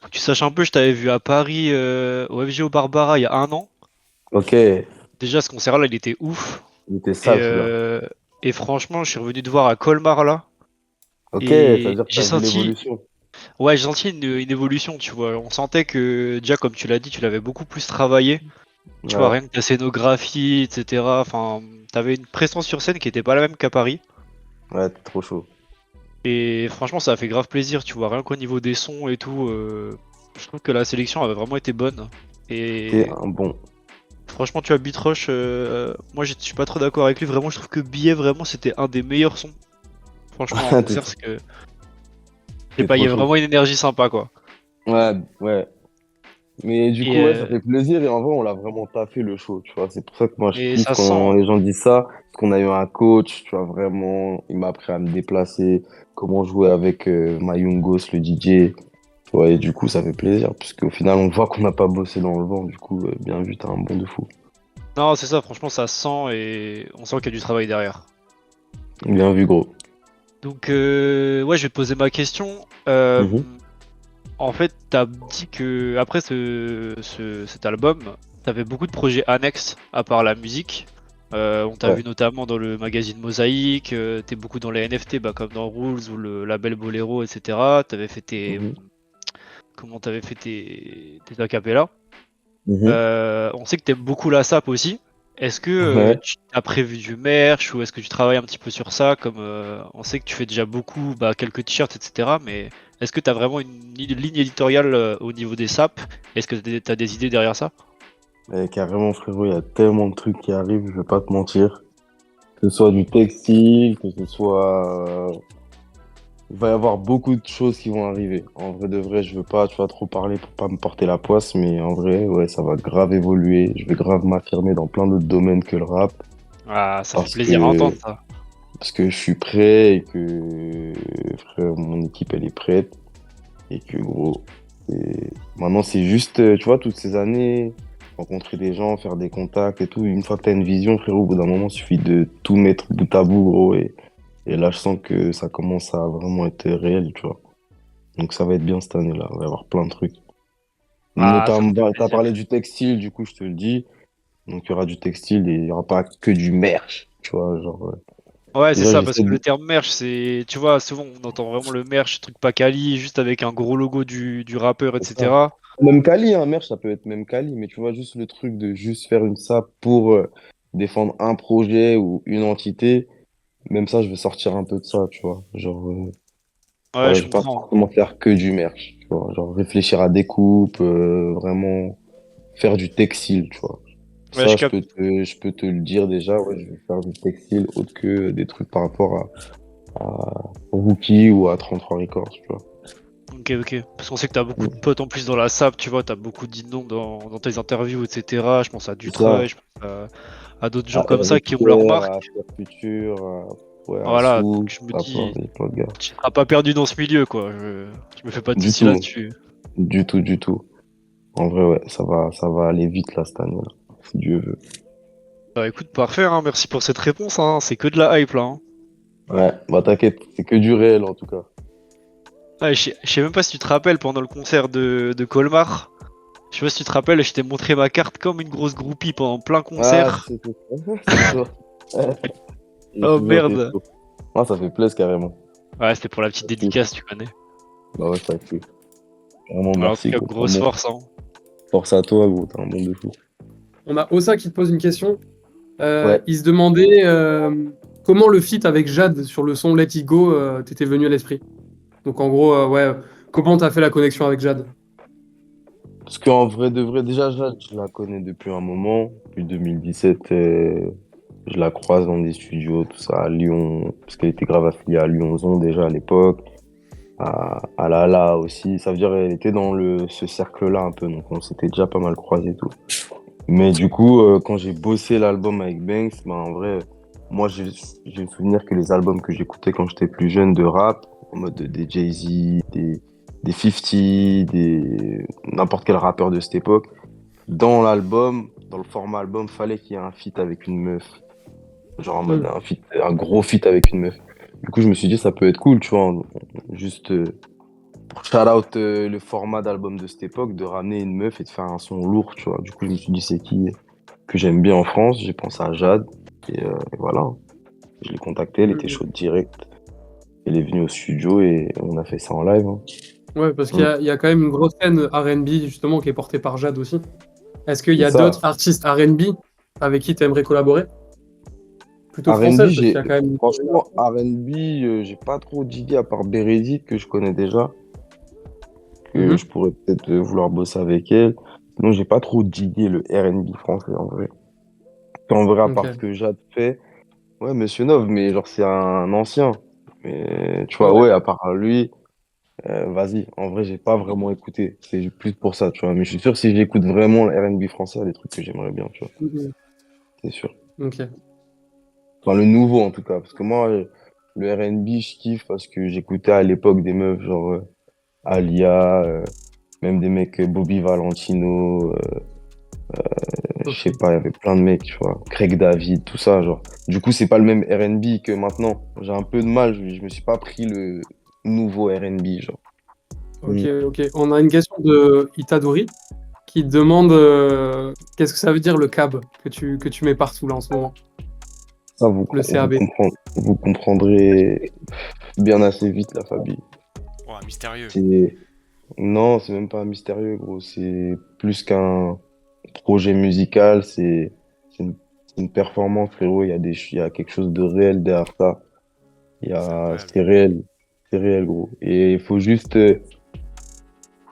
pour que tu saches un peu, je t'avais vu à Paris, au FGO Barbara, il y a un an. Ok, Déjà, ce concert-là, il était ouf. il était Et, sale celui-là. et franchement, je suis revenu te voir à Colmar, là. Ok, ça veut Et dire que j'ai t'as vu senti, l'évolution. ouais, j'ai senti une évolution, tu vois. On sentait que, déjà, comme tu l'as dit, tu l'avais beaucoup plus travaillé. Tu vois, Ouais, rien que ta scénographie, etc. Enfin, t'avais une présence sur scène qui était pas la même qu'à Paris. ouais, t'es trop chaud. Et franchement, ça a fait grave plaisir, tu vois, rien qu'au niveau des sons et tout. Je trouve que la sélection avait vraiment été bonne. T'es Et un bon. franchement, tu vois, Beatrush, moi je suis pas trop d'accord avec lui. Vraiment, je trouve que Billet, vraiment, c'était un des meilleurs sons. Franchement, en T'es concert, trop, c'est que. Je sais t'es pas, il trop y a chaud. vraiment une énergie sympa, quoi. Ouais, ouais. Mais du Et, coup, ouais, ça fait plaisir et en vrai, on l'a vraiment taffé le show, tu vois. C'est pour ça que moi, je et kiffe ça se sent, quand hein. les gens disent ça. Parce qu'on a eu un coach, tu vois, vraiment, il m'a appris à me déplacer, comment jouer avec Mayungos, le DJ. Tu vois, et du coup, ça fait plaisir, puisqu'au final, on voit qu'on n'a pas bossé dans le vent. Du coup, bien vu, t'as un bon de fou. Non, c'est ça, franchement, ça se sent et on sent qu'il y a du travail derrière. Bien vu, gros. Donc, ouais, je vais te poser ma question. Mhm. En fait, t'as dit que après cet album, t'avais beaucoup de projets annexes à part la musique. On t'a Ouais. vu notamment dans le magazine Mosaïque, t'es beaucoup dans les NFT, bah, comme dans Rules ou le label Bolero, etc. T'avais fait Mhm. comment t'avais fait tes acapellas. Mhm. On sait que t'aimes beaucoup la SAP aussi. Est-ce que Ouais. tu as prévu du merch ou est-ce que tu travailles un petit peu sur ça comme on sait que tu fais déjà beaucoup, quelques t-shirts, etc. Mais est-ce que tu as vraiment une ligne éditoriale au niveau des SAP? Est-ce que tu as des idées derrière ça? Carrément, frérot, il y a tellement de trucs qui arrivent, je vais pas te mentir. Que ce soit du textile, que ce soit... Il va y avoir beaucoup de choses qui vont arriver. En vrai de vrai, je veux pas, tu vois, trop parler pour pas me porter la poisse, mais en vrai, ouais, ça va grave évoluer. Je vais grave m'affirmer dans plein d'autres domaines que le rap. Ah, ça fait Parce plaisir à que, entendre ça. parce que je suis prêt et que, frère, mon équipe, elle est prête. Et que, gros, maintenant, c'est juste, tu vois, toutes ces années, rencontrer des gens, faire des contacts et tout. Une fois que t'as une vision, frérot, au bout d'un moment, il suffit de tout mettre bout à bout, gros. Et là, je sens que ça commence à vraiment être réel, tu vois. Donc ça va être bien cette année-là, il va y avoir plein de trucs. Ah, ça me Notamment, fait t'as plaisir. parlé du textile, du coup je te le dis. Donc il y aura du textile et il y aura pas que du merch, tu vois, genre Ouais, c'est déjà ça, parce j'essaie que de... le terme merch, c'est, tu vois, souvent on entend vraiment le merch, truc pas quali, juste avec un gros logo du rappeur, c'est ça. etc. Même Kali, un merch, ça peut être même Kali, mais tu vois juste le truc de juste faire une SAP pour défendre un projet ou une entité, même ça je vais sortir un peu de ça, tu vois. Genre Ouais, ouais, je je vais pas comprends. forcément faire que du merch, tu vois. Genre réfléchir à des coupes, vraiment faire du textile, tu vois. Ouais, Ça, je capte. je peux te le dire déjà, ouais, je vais faire du textile autre que des trucs par rapport à Rookie ou à 33 Records, tu vois. Ok, ok. Parce qu'on sait que t'as beaucoup de Mm. potes en plus dans la SAP, tu vois, t'as beaucoup dit non dans tes interviews, etc. Je pense à C'est ça, Dutreuil, je pense à d'autres gens à comme ça Eric qui ont leur Pierre, à marque. Cher Future, ouais, à Voilà, donc Sou, je me à dis, plein de gars. tu seras pas perdu dans ce milieu, quoi. Je me fais pas de Du soucis tout, là-dessus. du tout, du tout. En vrai, ouais, ça va aller vite là cette année, là, si Dieu veut. Bah écoute, parfait, hein, merci pour cette réponse, hein. C'est que de la hype là, hein. Ouais, bah t'inquiète, c'est que du réel en tout cas. Ouais, je sais même pas si tu te rappelles pendant le concert de Colmar. Je sais pas si tu te rappelles, je t'ai montré ma carte comme une grosse groupie pendant plein Ah, concert. c'est chaud. Je me Oh souviens, c'est merde. chaud. Ah, ça fait plaisir carrément. Ouais, c'était pour la petite Ça fait- dédicace, tu connais. Bah ouais, ça fait. Vraiment, Alors, en tout merci, cas, gros. grosse force, hein. Force à toi, gros. T'es un bon de fou. On a Ossa qui te pose une question. Ouais. Il se demandait comment le feat avec Jade sur le son Let It Go t'était venu à l'esprit. Donc en gros, ouais, comment t'as fait la connexion avec Jade? Parce qu'en vrai de vrai, déjà, Jade, je la connais depuis un moment. Depuis 2017, je la croise dans des studios, tout ça, à Lyon. Parce qu'elle était grave affiliée à Lyonzon déjà à l'époque. À Lala aussi. Ça veut dire qu'elle était dans ce cercle-là un peu. Donc on s'était déjà pas mal croisés et tout. Mais du coup, quand j'ai bossé l'album avec Banks, bah, en vrai, moi, j'ai le souvenir que les albums que j'écoutais quand j'étais plus jeune de rap, en mode des Jay-Z, des 50, n'importe quel rappeur de cette époque, dans l'album, dans le format album, fallait qu'il y ait un feat avec une meuf. Genre en mode Hmm. un gros feat avec une meuf. Du coup, je me suis dit, ça peut être cool, tu vois, juste pour shout out le format d'album de cette époque, de ramener une meuf et de faire un son lourd, tu vois. Du coup, je me suis dit, c'est qui que j'aime bien en France. J'ai pensé à Jade et voilà. Je l'ai contactée, elle était Hmm. chaude direct. Elle est venue au studio et on a fait ça en live, hein. Ouais, parce Mm. il y a quand même une grosse scène R&B justement qui est portée par Jade aussi. Est-ce qu'il y C'est a ça. d'autres artistes R&B avec qui tu aimerais collaborer? Plutôt R&B, françaises, parce qu'il y a quand même. franchement, R&B, j'ai pas trop d'idées à part Bérédite que je connais déjà, que Mhm. je pourrais peut-être vouloir bosser avec elle. Sinon, j'ai pas trop d'idées le R&B français en vrai. En vrai, à part ce Ok. que Jade fait, ouais, Monsieur Nov, mais genre c'est un ancien. Mais tu Ouais, vois, ouais, à d'accord. part lui, vas-y. En vrai, j'ai pas vraiment écouté. C'est plus pour ça, tu vois. Mais je suis sûr que si j'écoute vraiment le R&B français, il y a des trucs que j'aimerais bien, tu vois. Mhm. C'est sûr. Ok. Enfin, le nouveau en tout cas, parce que moi, le R&B, je kiffe parce que j'écoutais à l'époque des meufs genre Alia, même des mecs Bobby Valentino, je sais Ok. pas, il y avait plein de mecs, tu vois. Craig David, tout ça, genre. Du coup, c'est pas le même R&B que maintenant. J'ai un peu de mal, je me suis pas pris le nouveau R&B, genre. Ok, Mm. ok. On a une question de Itadori qui demande qu'est-ce que ça veut dire le CAB que tu mets partout là en ce moment, Ça, le CAB. vous comprendrez bien assez vite la famille. Oh, mystérieux. C'est Non, c'est même pas mystérieux, gros. C'est plus qu'un projet musical. C'est une performance, frérot. Il y a quelque chose de réel derrière ça. C'est incroyable. C'est réel. C'est réel, gros. Et il faut juste.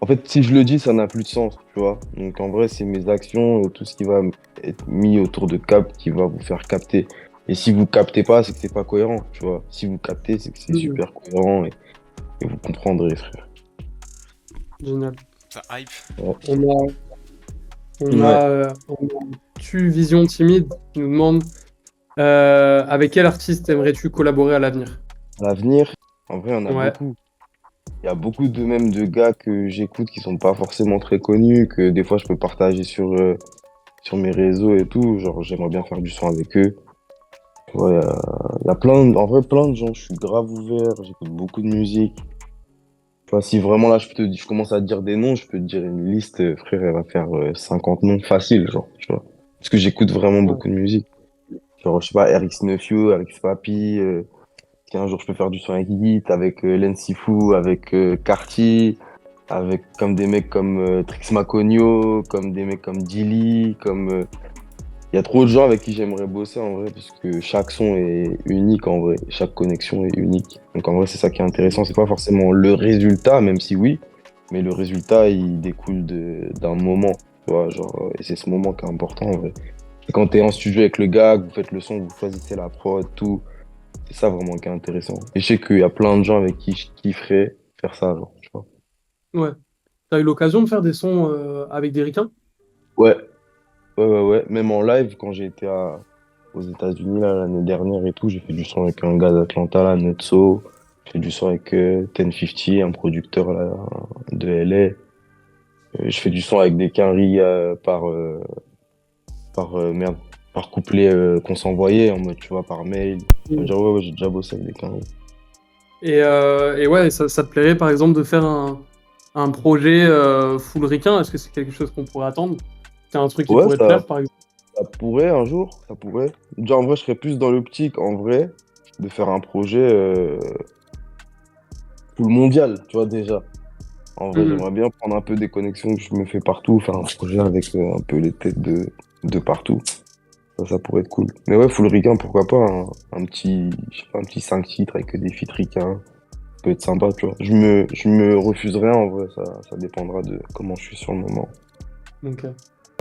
En fait, si je le dis, ça n'a plus de sens, tu vois. Donc, en vrai, c'est mes actions, tout ce qui va être mis autour de cap qui va vous faire capter. Et si vous captez pas, c'est que c'est pas cohérent, tu vois. Si vous captez, c'est que c'est Mhm. super cohérent et vous comprendrez, frère. Génial. Ça hype. Ouais. On a Tu Vision Timide qui nous demande avec quel artiste aimerais-tu collaborer à l'avenir? À l'avenir, en vrai, on a Ouais. beaucoup. Il y a beaucoup de même de gars que j'écoute qui sont pas forcément très connus, que des fois je peux partager sur mes réseaux et tout. Genre, j'aimerais bien faire du son avec eux. Ouais, il y a en vrai, plein de gens. Je suis grave ouvert, j'écoute beaucoup de musique. Tu vois, si vraiment là, je commence à te dire des noms, je peux te dire une liste, frère, elle va faire 50 noms facile, genre, tu vois. Parce que j'écoute vraiment Ouais. beaucoup de musique. Genre, je sais pas, RX Neufio, RX Papi, un jour je peux faire du son avec Hit, avec Len Sifou, avec Carti, avec comme des mecs comme Trix Maconio, comme des mecs comme Dili, comme il y a trop de gens avec qui j'aimerais bosser en vrai, parce que chaque son est unique en vrai, chaque connexion est unique. Donc en vrai, c'est ça qui est intéressant, c'est pas forcément le résultat, même si oui, mais le résultat il découle d'un moment, tu vois, genre, et c'est ce moment qui est important en vrai. Et quand t'es en studio avec le gars, que vous faites le son, vous choisissez la prod, tout, c'est ça vraiment qui est intéressant. Et je sais qu'il y a plein de gens avec qui je kifferais faire ça, genre, tu vois. Ouais. T'as eu l'occasion de faire des sons avec des ricains? Ouais, ouais. Même en live, quand aux États-Unis là, l'année dernière et tout, j'ai fait du son avec un gars d'Atlanta, là, Nutso. J'ai fait du son avec 1050, un producteur là, de LA. Je fais du son avec des quinries merde, par couplet qu'on s'envoyait en mode, tu vois, par mail. Ça veut Mm. dire, ouais, j'ai déjà bossé avec des quinries. Et ouais, ça te plairait par exemple de faire un projet full ricain? Est-ce que c'est quelque chose qu'on pourrait attendre? C'est un truc qui Ouais, pourrait te plaire par exemple? ça pourrait un jour, ça pourrait. Déjà, en vrai, je serais plus dans l'optique, en vrai, de faire un projet full mondial, tu vois, déjà. En vrai, Mhm. j'aimerais bien prendre un peu des connexions que je me fais partout, faire un projet avec un peu les têtes de partout. Ça pourrait être cool. Mais ouais, full ricain, pourquoi pas, un petit, je sais pas, un petit 5 titres avec des feats ricains. Ça peut être sympa, tu vois. Je me refuserai en vrai, ça dépendra de comment je suis sur le moment. Donc,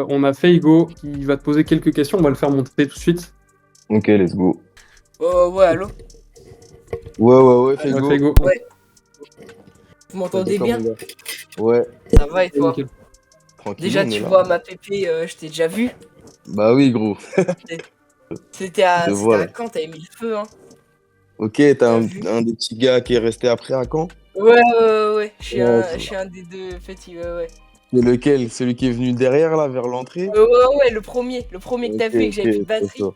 on a Feigo qui va te poser quelques questions. On va le faire monter tout de suite. Ok, let's go. Oh, ouais, allô? Ouais, fais Ouais, go. Feigo. Ouais, vous Vas-y, m'entendez comme bien? on va. Ouais, Ça va et toi? Nickel. tranquillou, Déjà, on est tu là. vois ma pépé, je t'ai déjà vu. Bah oui, gros. C'était Je te c'était vois à là. quand t'avais mis le feu, hein? Ok, t'as T'as un, vu? un des petits gars qui est resté après à Caen? Ouais. Ouais, Je suis un des deux petits, ouais. c'est lequel? Celui qui est venu derrière là, vers l'entrée? Ouais, le premier que t'as vu et que j'avais plus de Trop batterie. chaud.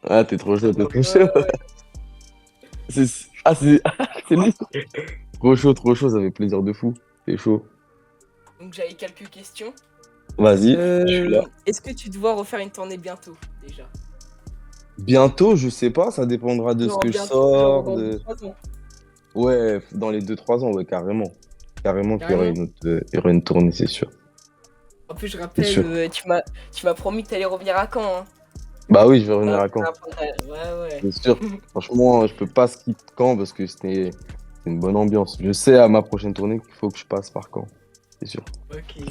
Ah, t'es trop chaud, t'es trop chaud. Ouais. C'est c'est lui. Trop chaud, ça fait plaisir de fou. C'est chaud. Donc j'avais quelques questions. Vas-y, je suis là. Est-ce que tu te vois refaire une tournée bientôt, déjà? Bientôt, je sais pas, ça dépendra de ce Genre que je bientôt, genre sors, dans deux de... trois ans, Ouais, dans les 2 3 ans, ouais, carrément. Carrément qu'il y aura carrément. il y aura une tournée, c'est sûr. En plus, je C'est rappelle, sûr. tu m'as promis que t'allais revenir à Caen, hein. Bah oui, je vais revenir Ça, à Caen. ouais. C'est sûr. Franchement, je peux pas skip Caen parce que c'est une bonne ambiance. Je sais à ma prochaine tournée qu'il faut que je passe par Caen. C'est sûr. Ok.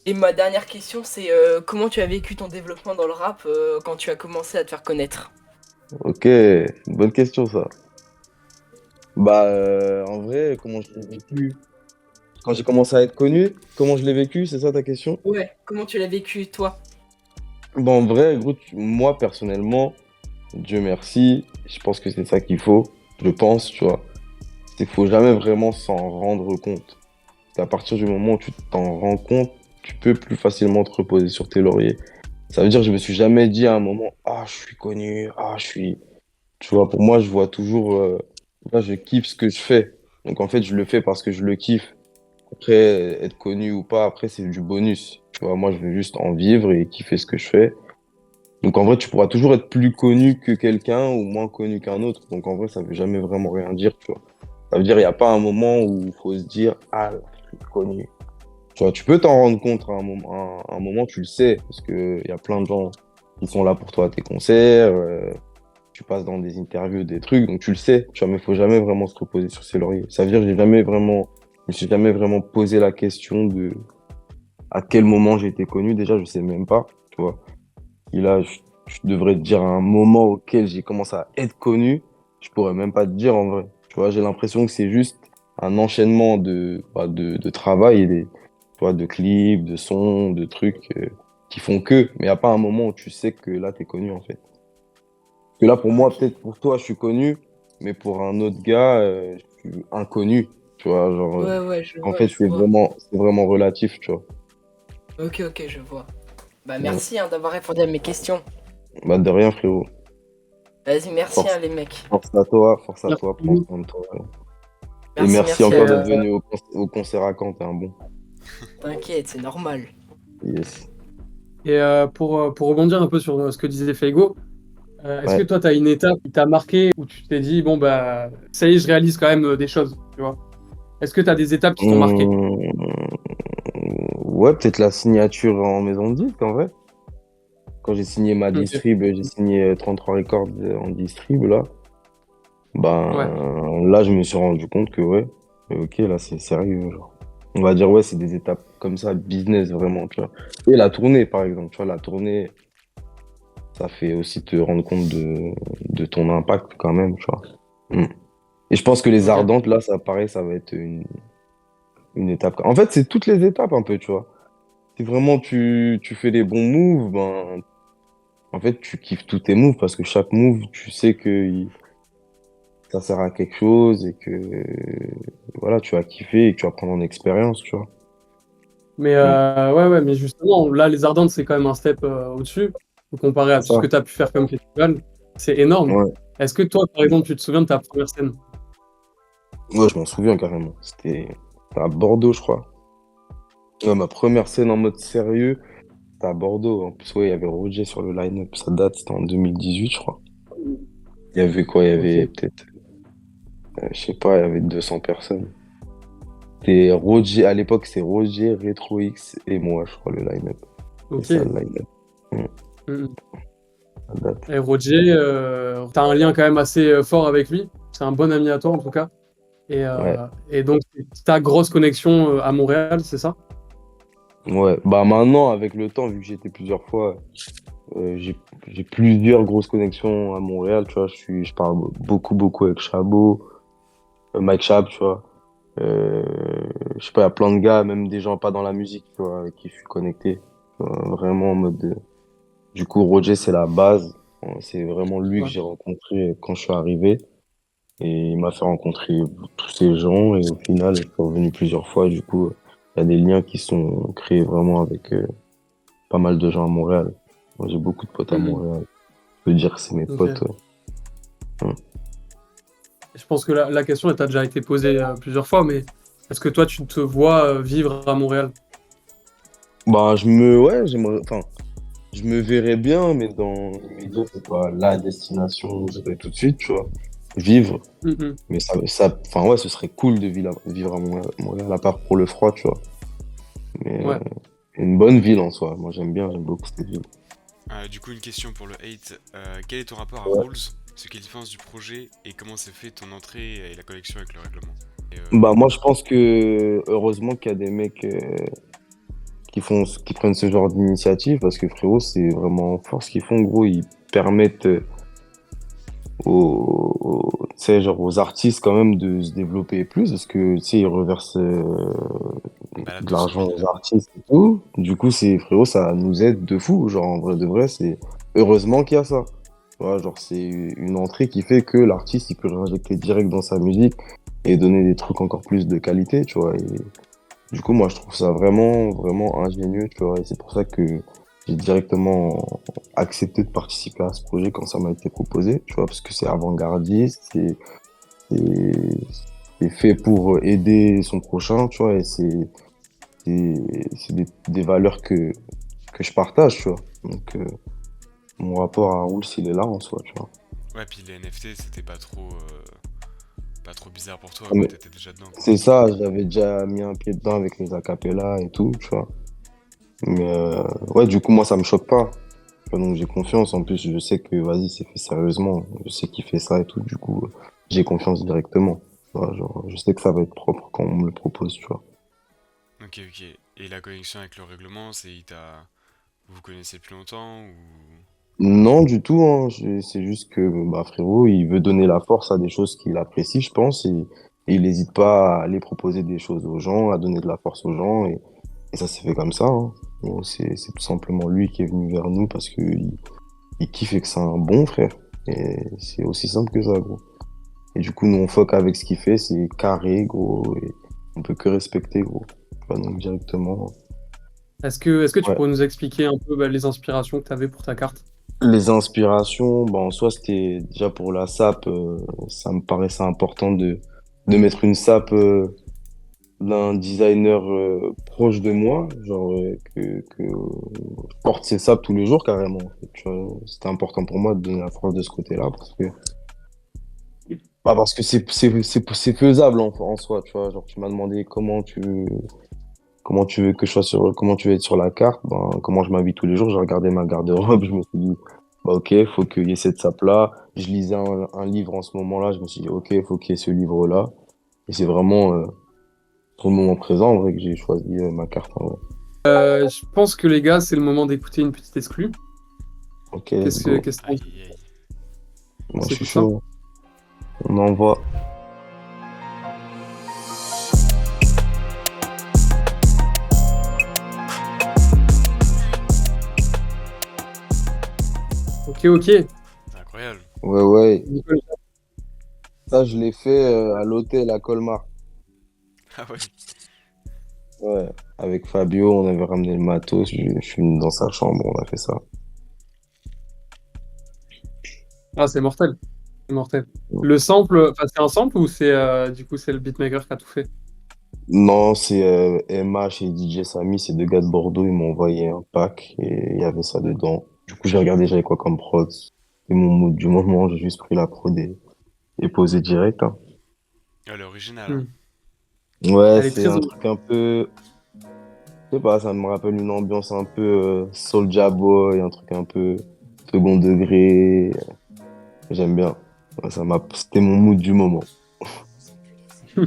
Et ma dernière question, c'est comment tu as vécu ton développement dans le rap quand tu as commencé à te faire connaître? Ok, c'est une bonne question ça. Bah, en vrai, comment je l'ai vécu? Quand j'ai commencé à être connu, comment je l'ai vécu, c'est ça ta question? Ouais, comment tu l'as vécu, toi? Bon, en vrai, gros, moi, personnellement, Dieu merci, je pense que c'est ça qu'il faut. Je pense, tu vois. C'est qu'il faut jamais vraiment s'en rendre compte. À partir du moment où tu t'en rends compte, tu peux plus facilement te reposer sur tes lauriers. Ça veut dire que je me suis jamais dit à un moment, ah, je suis connu, ah, je suis... Tu vois, pour moi, je vois toujours, là, je kiffe ce que je fais. Donc, en fait, je le fais parce que je le kiffe. Après, être connu ou pas, après, c'est du bonus. Tu vois, moi, je veux juste en vivre et kiffer ce que je fais. Donc, en vrai, tu pourras toujours être plus connu que quelqu'un ou moins connu qu'un autre. Donc, en vrai, ça veut jamais vraiment rien dire, tu vois. Ça veut dire, il n'y a pas un moment où il faut se dire, ah, je suis connu. Tu vois, tu peux t'en rendre compte à un moment, tu le sais, parce qu'il y a plein de gens qui sont là pour toi à tes concerts, tu passes dans des interviews, des trucs, donc tu le sais, tu vois, mais il faut jamais vraiment se reposer sur ses lauriers. Ça veut dire que je me suis jamais vraiment posé la question de à quel moment j'ai été connu. Déjà, je sais même pas, tu vois. Et là, je devrais te dire un moment auquel j'ai commencé à être connu, je pourrais même pas te dire en vrai. Tu vois, j'ai l'impression que c'est juste un enchaînement de travail et tu vois, de clips, de sons, de trucs qui font que, mais il n'y a pas un moment où tu sais que là, tu es connu en fait. Parce que là, pour moi, Ok. peut-être pour toi, je suis connu, mais pour un autre gars, je suis inconnu. Tu vois, genre, Ouais, ouais, je en vois, fait, je vois. c'est vraiment relatif, tu vois. Ok, ok, je vois. Bah, Ouais. merci hein, d'avoir répondu à mes questions. Bah, de rien, frérot. Vas-y, merci hein, Force, les mecs. force à toi, prends Merci. soin de toi. Et Merci, merci merci Et, à encore toi. d'être venu au concert à Caen, t'es un bon. T'inquiète, c'est normal. Yes. pour rebondir un peu sur ce que disait Feigo, est-ce que Ouais. toi, tu as une étape qui t'a marqué où tu t'es dit, bon, bah, ça y est, je réalise quand même des choses, tu vois? Est-ce que tu as des étapes qui t'ont marqué? Hum, Ouais, peut-être la signature en maison de disque, en vrai. Quand j'ai signé ma Ok, distrib, j'ai signé 33 Records en distrib, là. ouais, Ben, là, je me suis rendu compte que, ouais, ok, là, c'est sérieux, genre. On va dire, ouais, c'est des étapes comme ça, business, vraiment, tu vois. Et la tournée, par exemple, tu vois, la tournée, ça fait aussi te rendre compte de ton impact, quand même, tu vois. Mm. Et je pense que les ok. Ardentes, là, ça paraît, ça va être une étape. En fait, c'est toutes les étapes, un peu, tu vois. Si vraiment tu fais les bons moves, ben, en fait, tu kiffes tous tes moves parce que chaque move, tu sais que ça sert à quelque chose et que voilà, tu vas kiffer et que tu vas prendre en expérience, tu vois. Mais Mm. ouais, ouais, mais justement, là, les Ardentes, c'est quand même un step au-dessus, comparé à C'est tout ce ça. que tu as pu faire comme festival. C'est énorme. Ouais. Est-ce que toi, par exemple, tu te souviens de ta première scène? Ouais, je m'en souviens carrément. C'était à Bordeaux, je crois. Ouais, ma première scène en mode sérieux, c'était à Bordeaux. En plus, ouais, il y avait Roger sur le line-up. Ça date, c'était en 2018, je crois. Il y avait quoi? Il y avait Ok, peut-être, je sais pas, il y avait 200 personnes. C'était Roger, à l'époque, c'est Roger, Retro X et moi, je crois, le line-up. C'est ça, ok. le line-up. Mhm. Ça date. Et Roger, tu as un lien quand même assez fort avec lui. C'est un bon ami à toi, en tout cas. Ouais. Et donc, c'est ta grosse connexion à Montréal, c'est ça? Ouais. Bah maintenant, avec le temps, vu que j'étais plusieurs fois, j'ai plusieurs grosses connexions à Montréal, tu vois. Je parle beaucoup avec Chabot, Mike Chab, tu vois. Euh, je sais pas, il y a plein de gars, même des gens pas dans la musique, tu vois, avec qui je suis connecté. Vraiment en mode Du coup, Roger, c'est la base. C'est vraiment lui que Ouais. j'ai rencontré quand je suis arrivé. Et il m'a fait rencontrer tous ces gens. Et au final, je suis revenu plusieurs fois. Du coup, il y a des liens qui sont créés vraiment avec pas mal de gens à Montréal. Moi, j'ai beaucoup de potes à Mhm. Montréal. Je peux dire que c'est mes potes. Ok. Ouais. Je pense que la question, elle t'a déjà été posée plusieurs fois, mais est-ce que toi, tu te vois vivre à Montréal? Bah, ouais, enfin, je me verrais bien, mais dans l'immédiat, c'est pas la destination où je vais tout de suite, tu vois. Vivre. Mhm. Mais enfin, ouais, ce serait cool de vivre à Montréal, à part pour le froid, tu vois. Mais Ouais. une bonne ville en soi. Moi, j'aime beaucoup cette ville. Du coup, une question pour le hate. Quel est ton rapport à Ouais. Rules? Ce qu'il pense du projet et comment s'est fait ton entrée et la connexion avec le règlement? Et, Bah, moi, je pense que heureusement qu'il y a des mecs qui prennent ce genre d'initiative parce que frérot, c'est vraiment fort ce qu'ils font. Gros, ils permettent tu sais, genre aux artistes quand même de se développer plus parce que tu sais, ils reversent bah là, de 200 l'argent 000. aux artistes et tout. Du coup, frérot, ça nous aide de fou. Genre, en vrai de vrai, c'est heureusement qu'il y a ça. Tu vois, genre, c'est une entrée qui fait que l'artiste, il peut le réinjecter direct dans sa musique et donner des trucs encore plus de qualité, tu vois. Et du coup, moi, je trouve ça vraiment ingénieux, tu vois. Et c'est pour ça que j'ai directement accepté de participer à ce projet quand ça m'a été proposé, tu vois, parce que c'est avant-gardiste, c'est c'est fait pour aider son prochain, tu vois, et c'est des valeurs que je partage, tu vois. Donc, mon rapport à Rules, il est là en soi, tu vois. Ouais, puis les NFT, c'était pas trop. pas trop bizarre pour toi, Ah, mais t'étais déjà dedans, quoi. c'est ça, j'avais déjà mis un pied dedans avec les acapellas et tout, tu vois. Mais ouais, du coup, moi, ça me choque pas. Tu vois, donc j'ai confiance. En plus, je sais que, vas-y, c'est fait sérieusement. Je sais qu'il fait ça et tout. Du coup, j'ai confiance directement. Tu vois, genre, je sais que ça va être propre quand on me le propose, tu vois. Ok, ok. Et la connexion avec le règlement, vous vous connaissez depuis longtemps ou... Non, du tout, hein. C'est juste que, bah, frérot, il veut donner la force à des choses qu'il apprécie, je pense, et il n'hésite pas à aller proposer des choses aux gens, à donner de la force aux gens, et ça s'est fait comme ça, hein. Bon, c'est tout simplement lui qui est venu vers nous parce que il kiffe et que c'est un bon frère. Et c'est aussi simple que ça, gros. Et du coup, nous, on fuck avec ce qu'il fait, c'est carré, gros, et on peut que respecter, gros. Tu vois, donc directement. Est-ce que tu Ouais. pourrais nous expliquer un peu les inspirations que tu avais pour ta carte? Les inspirations, bah, en soi, c'était déjà pour la sape, ça me paraissait important de mettre une sape d'un designer proche de moi, genre que je porte ses sapes tous les jours carrément. En fait, tu vois. C'était important pour moi de donner la force de ce côté-là parce que c'est faisable en soi, tu vois. Genre, tu m'as demandé comment tu veux que je sois comment tu veux être sur la carte, ben, comment je m'habille tous les jours, j'ai regardé ma garde-robe, je me suis dit, bah, ok, faut qu'il y ait cette sape-là. Je lisais un livre en ce moment-là, je me suis dit, ok, faut qu'il y ait ce livre-là. Et c'est vraiment, pour le moment présent, en vrai, que j'ai choisi ma carte, en vrai. Je pense que les gars, c'est le moment d'écouter une petite exclue. Ok, let's go. Qu'est-ce que Aïe, t'en dis? aïe, aïe. Moi, je C'est suis tout ça? chaud. On envoie. Ok, ok. C'est incroyable. Ouais, ouais. Nicole, Ça, je l'ai fait à l'hôtel à Colmar. Ah ouais. Ouais. Avec Fabio, on avait ramené le matos. Je suis venu dans sa chambre, on a fait ça. ah, c'est mortel. C'est mortel. Le sample, enfin, c'est un sample ou c'est du coup c'est le beatmaker qui a tout fait? Non, c'est MH et DJ Samy, c'est deux gars de Bordeaux, ils m'ont envoyé un pack et il y avait ça dedans. Du coup, j'ai regardé j'avais quoi comme prod. C'est mon mood du moment, j'ai juste pris la prod et posé direct, hein. Ah, l'original, hein. Hmm. Ouais, Elle est c'est très. un truc un peu, je sais pas, ça me rappelle une ambiance un peu Soulja Boy, un truc un peu second degré. J'aime bien. Ouais, c'était mon mood du moment. Bah,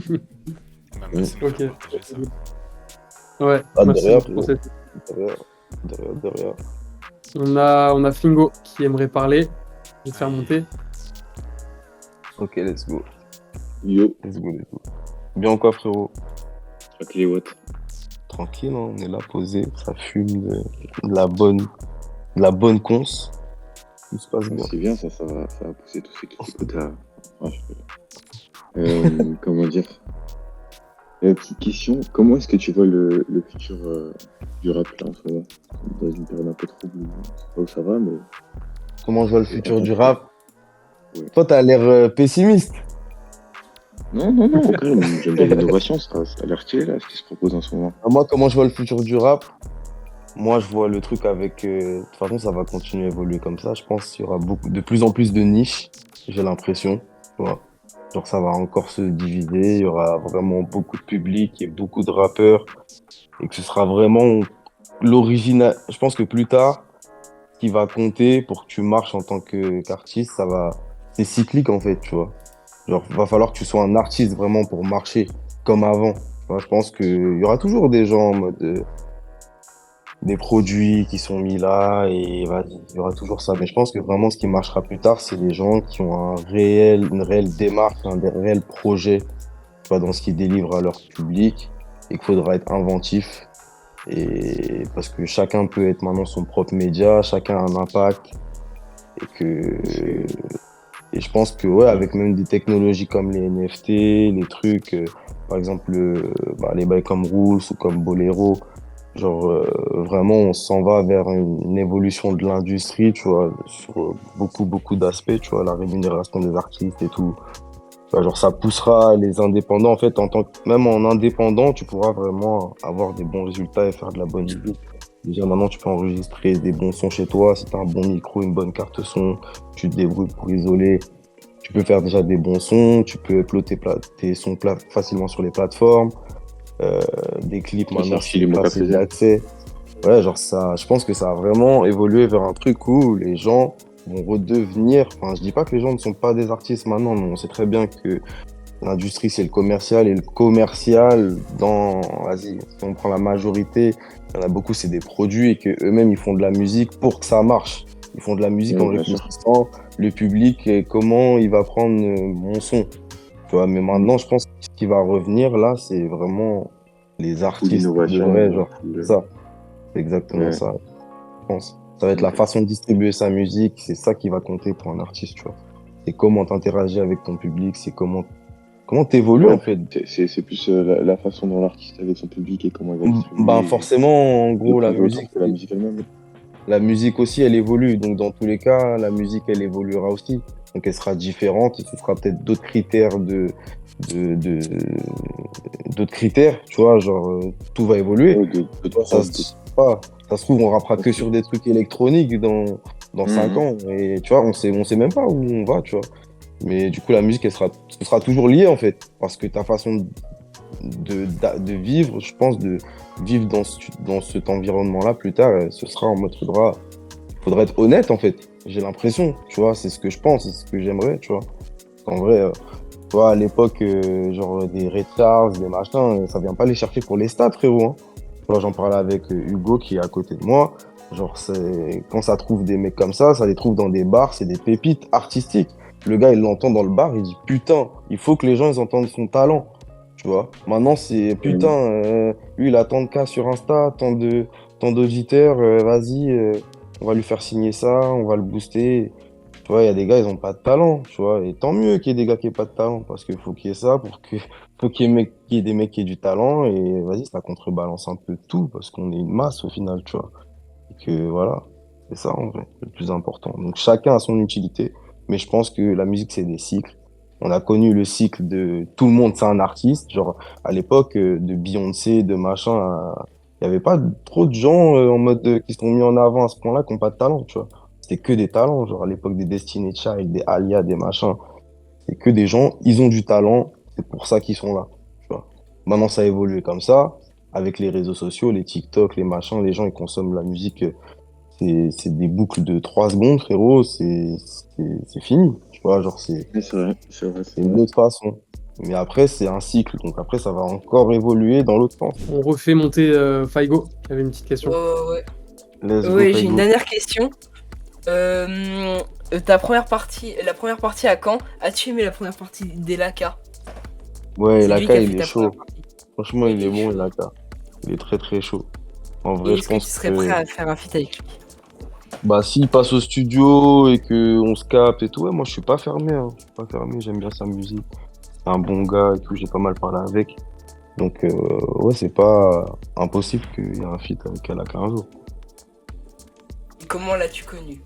Mm. merci de nous Ok. faire partager ça. Ouais, Ah, de merci rien, pour frérot. cette. De rien, de rien, de rien. On a Flingo qui aimerait parler. Je vais te faire Aïe. monter. Ok, let's go. Yo, Let's go, let's go. Bien quoi, frérot? appelez Watt. Tranquille, hein, on est là posé, ça fume de la bonne conce. Tout se passe bien. C'est bien, ça va pousser tous ces côtés-là. Ah, comment dire? Petite question, comment est-ce que tu vois le futur du rap là en ce moment? Dans une période un peu trouble, je sais pas où ça va, mais Comment je vois le c'est futur du attention. rap? Ouais. Toi, t'as l'air pessimiste. Non, non, non, au contraire, j'aime bien l'innovation, ça a l'air stylé là, ce qui se propose en ce moment. Moi, comment je vois le futur du rap? Moi, je vois le truc avec. De toute façon, ça va continuer à évoluer comme ça. Je pense qu'il y aura de plus en plus de niches, j'ai l'impression. Tu vois. Genre, ça va encore se diviser. Il y aura vraiment beaucoup de public et beaucoup de rappeurs. Et que ce sera vraiment l'original. Je pense que plus tard, ce qui va compter pour que tu marches en tant qu'artiste, c'est cyclique en fait, tu vois. Genre, va falloir que tu sois un artiste vraiment pour marcher comme avant. Tu vois, je pense qu'il y aura toujours des gens en mode. Des produits qui sont mis là et vas-y, il y aura toujours ça. Mais je pense que vraiment ce qui marchera plus tard, c'est les gens qui ont une réelle démarche, réel projet, tu vois, dans ce qu'ils délivrent à leur public et qu'il faudra être inventif. Et parce que chacun peut être maintenant son propre média, chacun a un impact et et je pense que ouais, avec même des technologies comme les NFT, les trucs, par exemple les bails comme Roots ou comme Bolero. Genre, vraiment, on s'en va vers une évolution de l'industrie, tu vois, sur beaucoup, beaucoup d'aspects, tu vois, la rémunération des artistes et tout. Tu vois, genre, ça poussera les indépendants, en fait, même en indépendant, tu pourras vraiment avoir des bons résultats et faire de la bonne musique. Déjà, maintenant, tu peux enregistrer des bons sons chez toi. Si t'as un bon micro, une bonne carte son, tu te débrouilles pour isoler. tu peux faire déjà des bons sons, tu peux uploader tes sons facilement sur les plateformes, des clips Ouais, maintenant, c'est ce que les mots facile faisaient. d'accès. Ouais, genre ça, je pense que ça a vraiment évolué vers un truc où les gens vont redevenir, enfin, je dis pas que les gens ne sont pas des artistes maintenant, mais on sait très bien que l'industrie, c'est le commercial, et le commercial, vas-y, si on prend la majorité, il y en a beaucoup, c'est des produits, et que eux-mêmes, ils font de la musique pour que ça marche. Ils font de la musique Ouais, en bien sûr. réfléchissant le public et comment il va prendre mon son. Tu vois, mais maintenant, je pense que ce qui va revenir là, c'est vraiment les Full artistes de innovation, vrai, genre, full. ça. C'est exactement Ouais. ça, je pense. Ça va être la Ok. façon de distribuer sa musique, c'est ça qui va compter pour un artiste, tu vois. C'est comment t'interagis avec ton public, c'est comment t'évolues Ouais, en fait. c'est plus la façon dont l'artiste avec son public et comment il va Ben distribuer forcément, en et gros, plus autre que la musique elle-même. la musique aussi, elle évolue. Donc dans tous les cas, la musique, elle évoluera aussi. Donc elle sera différente et ce sera peut-être d'autres critères de, de- d'autres critères, tu vois, genre tout va évoluer. Ouais, de Tu vois, prod, pas, ça se trouve, on rappera que Ok. sur des trucs électroniques dans 5 Mhm. ans. Et tu vois, on sait même pas où on va, tu vois. Mais du coup, la musique, ce sera toujours lié en fait. Parce que ta façon de vivre, je pense, de vivre dans cet environnement-là plus tard, ce sera en mode, faudra être honnête en fait. J'ai l'impression, tu vois, c'est ce que je pense, c'est ce que j'aimerais, tu vois. En vrai, tu vois, à l'époque, genre des Ray Charles, des machins, ça vient pas les chercher pour les stats, frérot. Hein. Tu vois, j'en parlais avec Hugo qui est à côté de moi. Genre, quand ça trouve des mecs comme ça les trouve dans des bars, c'est des pépites artistiques. Le gars, il l'entend dans le bar, il dit putain, il faut que les gens ils entendent son talent. Tu vois, maintenant c'est putain, lui il a tant de cas sur Insta, tant d'auditeurs, vas-y, on va lui faire signer ça, on va le booster. Tu vois, il y a des gars, ils ont pas de talent, tu vois, et tant mieux qu'il y ait des gars qui aient pas de talent, parce qu'il faut qu'il y ait ça, faut qu'il y ait des mecs qui aient du talent, et vas-y, ça contrebalance un peu tout, parce qu'on est une masse au final, tu vois. Et que voilà, c'est ça en vrai, le plus important. Donc chacun a son utilité, mais je pense que la musique, c'est des cycles. On a connu le cycle de tout le monde, c'est un artiste. Genre, à l'époque, de Beyoncé, de machin, il n'y avait pas trop de gens en mode qui sont mis en avant à ce point-là qui n'ont pas de talent, tu vois. C'était que des talents. Genre, à l'époque des Destiny Child, des Alia, des machins, c'est que des gens, ils ont du talent, c'est pour ça qu'ils sont là, tu vois. Maintenant, ça a évolué comme ça, avec les réseaux sociaux, les TikTok, les machins, les gens, ils consomment la musique, c'est des boucles de 3 secondes, frérot, c'est fini, tu vois, genre, Ouais, c'est vrai, c'est vrai, c'est c'est une vrai. autre façon. Mais après, c'est un cycle, donc après, ça va encore évoluer dans l'autre sens. On refait monter Faigo, qui avait une petite question. Ouais. Let's go, Ouais, j'ai une Faigo. dernière question. La première partie à quand? As-tu aimé la première partie d'Elaka? Ouais, C'est lui qui Laka, a il fait est ta chaud. première partie. Franchement, Ouais, il il est est bon, chaud. Laka. Il est très très chaud. En Et vrai, je est-ce que pense tu serais que prêt à faire un feat avec lui? bah s'il passe au studio et que on se capte et tout, ouais, moi je suis pas fermé, hein. Je suis pas fermé, j'aime bien sa musique. C'est un bon gars et tout, j'ai pas mal parlé avec. Donc ouais, c'est pas impossible qu'il y ait un feat avec Laka un jour. Comment l'as-tu connu?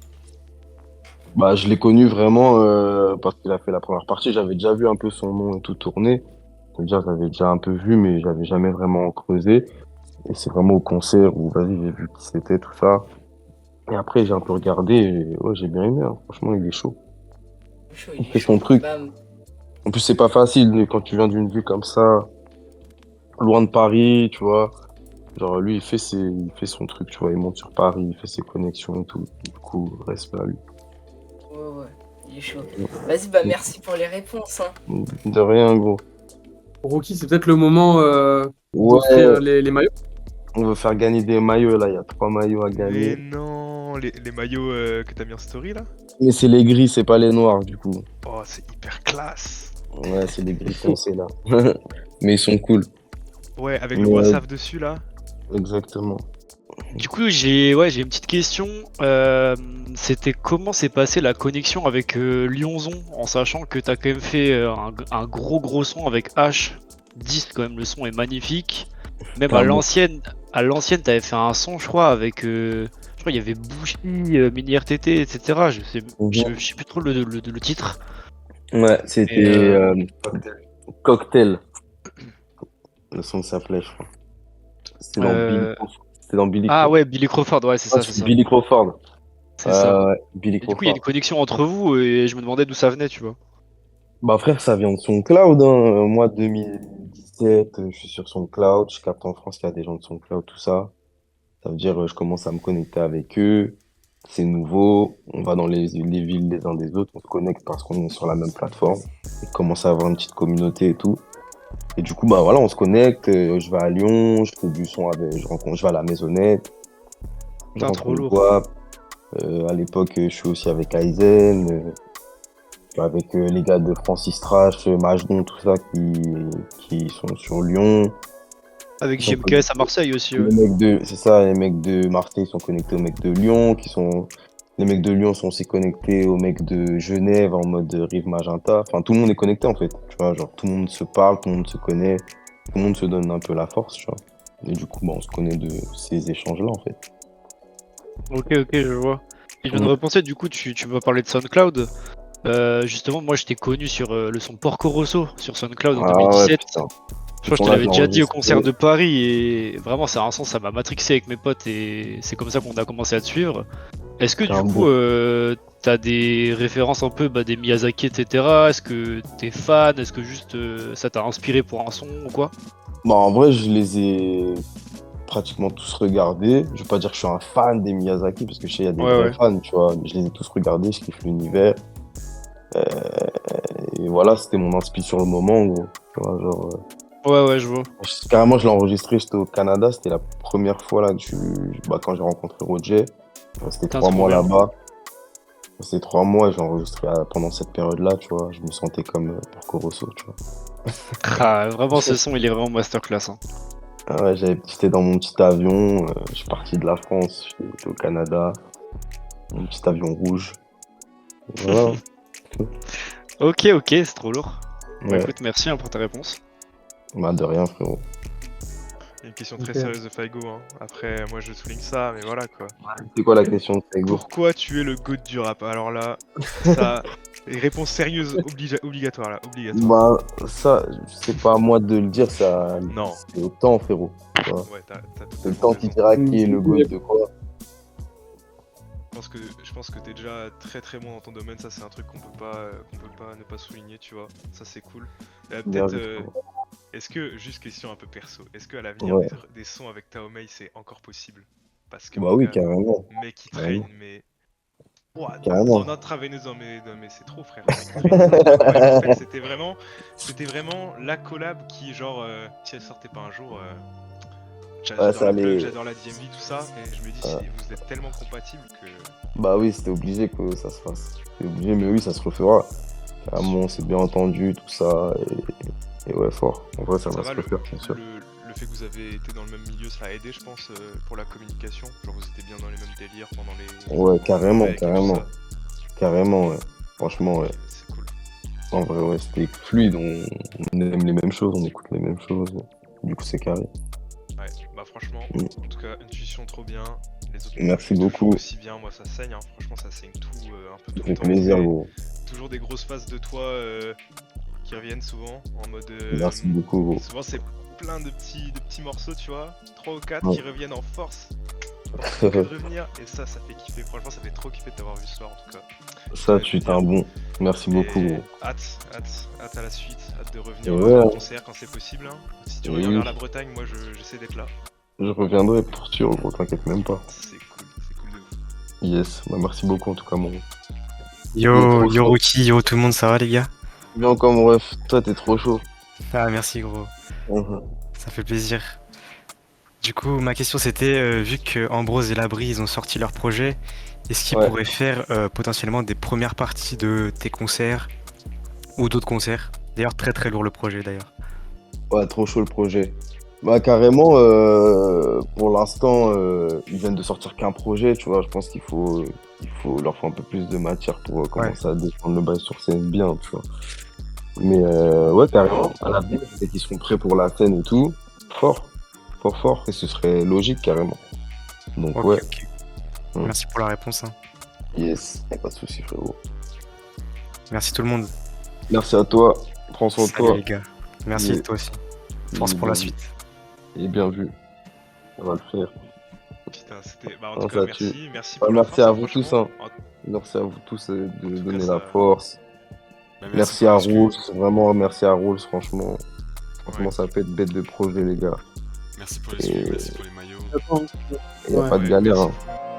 Bah je l'ai connu vraiment parce qu'il a fait la première partie. J'avais déjà vu un peu son nom et tout tourner. C'est-à-dire, j'avais déjà un peu vu, mais j'avais jamais vraiment creusé. Et c'est vraiment au concert où, vas-y, j'ai vu qui c'était, tout ça. Et après, j'ai un peu regardé et ouais, j'ai bien aimé, hein. Franchement, il est chaud. Chaud, Il il est fait son chaud. truc. Bah, En plus, c'est pas facile mais quand tu viens d'une ville comme ça, loin de Paris, tu vois. Genre, lui, il fait son truc, tu vois. Il monte sur Paris, il fait ses connexions et tout. Du coup, respect à lui. ouais, il est chaud. Vas-y, bah merci pour les réponses, hein. De rien, gros. Rocky, c'est peut-être le moment Ouais, d'offrir les maillots. on veut faire gagner des maillots, là. Il y a 3 maillots à Mais gagner. non, les maillots que t'as mis en story là? Mais c'est les gris, c'est pas les noirs, du coup. Oh, c'est hyper classe. Ouais, c'est les gris foncés, là. Mais ils sont cool. Ouais, avec le Mais, WhatsApp dessus là. exactement. Du coup, j'ai une petite question. C'était comment s'est passée la connexion avec Lyonzon, en sachant que t'as quand même fait un gros son avec H10, quand même le son est magnifique. Même Un bon. à l'ancienne, t'avais fait un son, je crois, avec, je crois il y avait Bouchy, Mini RTT, etc. Je sais plus trop le titre. Ouais, Mais, c'était Cocktail. Le son s'appelait, je crois. euh, C'était dans Billy ah Crawford. ouais, Billy Crawford, ouais, c'est Ah, ça, c'est ça, Billy Crawford. c'est ça. Ouais, Billy Et du coup, il y a une Crawford. connexion entre vous et je me demandais d'où ça venait, tu vois. Bah frère, ça vient de SoundCloud, hein. Moi, 2017, je suis sur SoundCloud, je capte en France qu'il y a des gens de SoundCloud, tout ça. Ça veut dire, je commence à me connecter avec eux. C'est nouveau. On va dans les villes des uns des autres. On se connecte parce qu'on est sur la même plateforme. On commence à avoir une petite communauté et tout. Et du coup, bah voilà, on se connecte. Je vais à Lyon, je fais du son avec, je vais à la Maisonnette, je Putain, trop rencontre lourd. WAP. À l'époque, je suis aussi avec Aizen, je suis avec les gars de Francis Trash, Majdon, tout ça qui sont sur Lyon. Avec Ils sont JMKS à Marseille aussi, ouais. C'est ça, les mecs de Marseille sont connectés aux mecs de Lyon, les mecs de Lyon sont aussi connectés aux mecs de Genève en mode Rive Magenta. Enfin, tout le monde est connecté en fait, tu vois, genre tout le monde se parle, tout le monde se connaît, tout le monde se donne un peu la force, tu vois. Et du coup, bah, on se connaît de ces échanges-là en fait. Ok, ok, je vois. Et je viens de Mm. repenser, du coup, tu m'as parlé de SoundCloud. Justement, moi, je t'ai connu sur le son Porco Rosso sur SoundCloud en Ah ouais, 2017. putain. Je crois que je te Son-là, je l'avais l'ai déjà dit au enregistré. concert de Paris et vraiment, c'est un son, ça m'a matrixé avec mes potes et c'est comme ça qu'on a commencé à te suivre. Est-ce que C'est du un coup, bon. t'as des références un peu des Miyazaki, etc. Est-ce que t'es fan? Est-ce que juste ça t'a inspiré pour un son ou quoi? Bah, en vrai, je les ai pratiquement tous regardés. Je vais pas dire que je suis un fan des Miyazaki, parce que je sais, il y a des Ouais, vrais ouais. fans, tu vois. Mais je les ai tous regardés, je kiffe l'univers. Euh, et voilà, c'était mon inspi sur le moment, gros. Tu vois, genre, Ouais, ouais, je vois. carrément, je l'ai enregistré, j'étais au Canada. C'était la première fois là, bah, quand j'ai rencontré Roger. C'était Putain, 3 trop mois bien. là-bas. C'était 3 mois et j'ai enregistré pendant cette période-là, tu vois. Je me sentais comme Porco Rosso, tu vois. Ah, vraiment, ce son, il est vraiment masterclass, hein. Ah ouais, j'étais dans mon petit avion, je suis parti de la France, j'étais au Canada, mon petit avion rouge. Voilà. Ok, ok, c'est trop lourd. Bah Ouais, écoute, merci hein, pour ta réponse. bah de rien, frérot. Une question très Ok. sérieuse de Faigo, hein. Après, moi je souligne ça, mais voilà quoi. C'est quoi la question de Saigo? Pourquoi tu es le GOAT du rap? Alors là, ça. Réponse sérieuse obligatoire là, obligatoire. Bah, ça, c'est pas à moi de le dire, ça, Non. c'est au temps, frérot. Tu vois. Ouais, t'as C'est le totalement temps qui raison. dira qui est le goût de quoi. Je pense que t'es déjà très très bon dans ton domaine, ça c'est un truc qu'on peut pas ne pas souligner, tu vois. Ça c'est cool. Bien Peut-être, vu, frérot. est-ce que, juste question un peu perso, est-ce que à l'avenir Ouais. des sons avec Taomei c'est encore possible? Parce que Bah mon oui, gars, carrément. mec il Carrément. traîne, mais. Ouah, Carrément. en intraveineuse mais c'est trop frère, le mec il traîne, c'est incroyable. En fait c'était vraiment la collab qui genre, si elle sortait pas un jour, Ouais, j'adore ça la plug, allait. j'adore la DMV, tout ça, et je me dis vous êtes tellement compatibles que. Bah oui, c'était obligé que ça se fasse. C'était obligé, mais oui, ça se refera. Carrément, on s'est bien entendu, tout ça. Et ouais, fort. En vrai, ça Ça va va, se refaire, bien sûr. le fait que vous avez été dans le même milieu, ça a aidé, je pense, pour la communication. Genre, vous étiez bien dans les mêmes délires pendant les. Ouais, pendant le carrément, break et tout carrément. ça. Carrément, ouais. Franchement, ouais. Ok, c'est cool. En vrai, ouais, c'était fluide. On aime les mêmes choses, on écoute les mêmes choses. Du coup, c'est carré. Ouais, bah franchement, Mm. en tout cas, intuition trop bien. Les autres Merci projets toujours beaucoup. aussi bien. Moi, ça saigne, hein. Franchement, ça saigne tout, un peu Ça tout le fait temps. plaisir, Mais gros. toujours des grosses phases de toi qui reviennent souvent en mode. Merci beaucoup, gros. Souvent, c'est plein de petits morceaux, tu vois. 3 ou 4 Ouais. qui reviennent en force. Que de revenir, et ça fait kiffer. Franchement, ça fait trop kiffer de t'avoir vu ce soir en tout cas. Ça, Ouais, tu es bien. un bon. Merci beaucoup, Et gros. hâte à la suite, hâte de revenir Ouais. en concert quand c'est possible, hein. Si tu Oui, reviens oui. vers la Bretagne, moi j'essaie d'être là. Je reviendrai pour sûr, gros, t'inquiète même pas. C'est cool de ouf. Yes, bah, merci beaucoup en tout cas, mon. Yo, Trop yo chaud. Rookie, yo tout le monde, ça va les gars? Bien encore, mon ref. Toi, t'es trop chaud. Ah merci gros, Mhm. ça fait plaisir. Du coup, ma question c'était, vu que Ambrose et Labri ils ont sorti leur projet, est-ce qu'ils Ouais. pourraient faire potentiellement des premières parties de tes concerts ou d'autres concerts? D'ailleurs très très lourd le projet d'ailleurs. Ouais, trop chaud le projet. Bah carrément, pour l'instant, ils viennent de sortir qu'un projet, tu vois. Je pense leur faut un peu plus de matière pour commencer à défendre le bail sur scène bien, tu vois. Mais ouais, carrément, à l'avenir, dès qu'ils seront prêts pour la scène et tout, fort, fort, et ce serait logique carrément. Donc Ok, ouais, ok. Mm. Merci pour la réponse, hein. yes, y a pas de souci frérot. Merci tout le monde. Merci à toi, prends soin de Salut toi. les gars. Merci Et- toi aussi. Force et pour la bien vu. suite. Et bien vu, on va le faire. Putain, c'était. Bah en Ah, tout cas, ça merci. tue. Merci Bah, pour la merci fin, à ça, vous tous, franchement. hein. Merci à vous tous de tout cas, donner ça- la force. Bah, Merci pour à l'exclu. Rules, vraiment merci à Rules, franchement. Franchement, Ouais. ça peut être bête de projet, les gars. Merci pour les skis, Et merci pour les maillots. Attends, il n'y a Ouais. pas de Ouais, galère. merci Hein. beaucoup.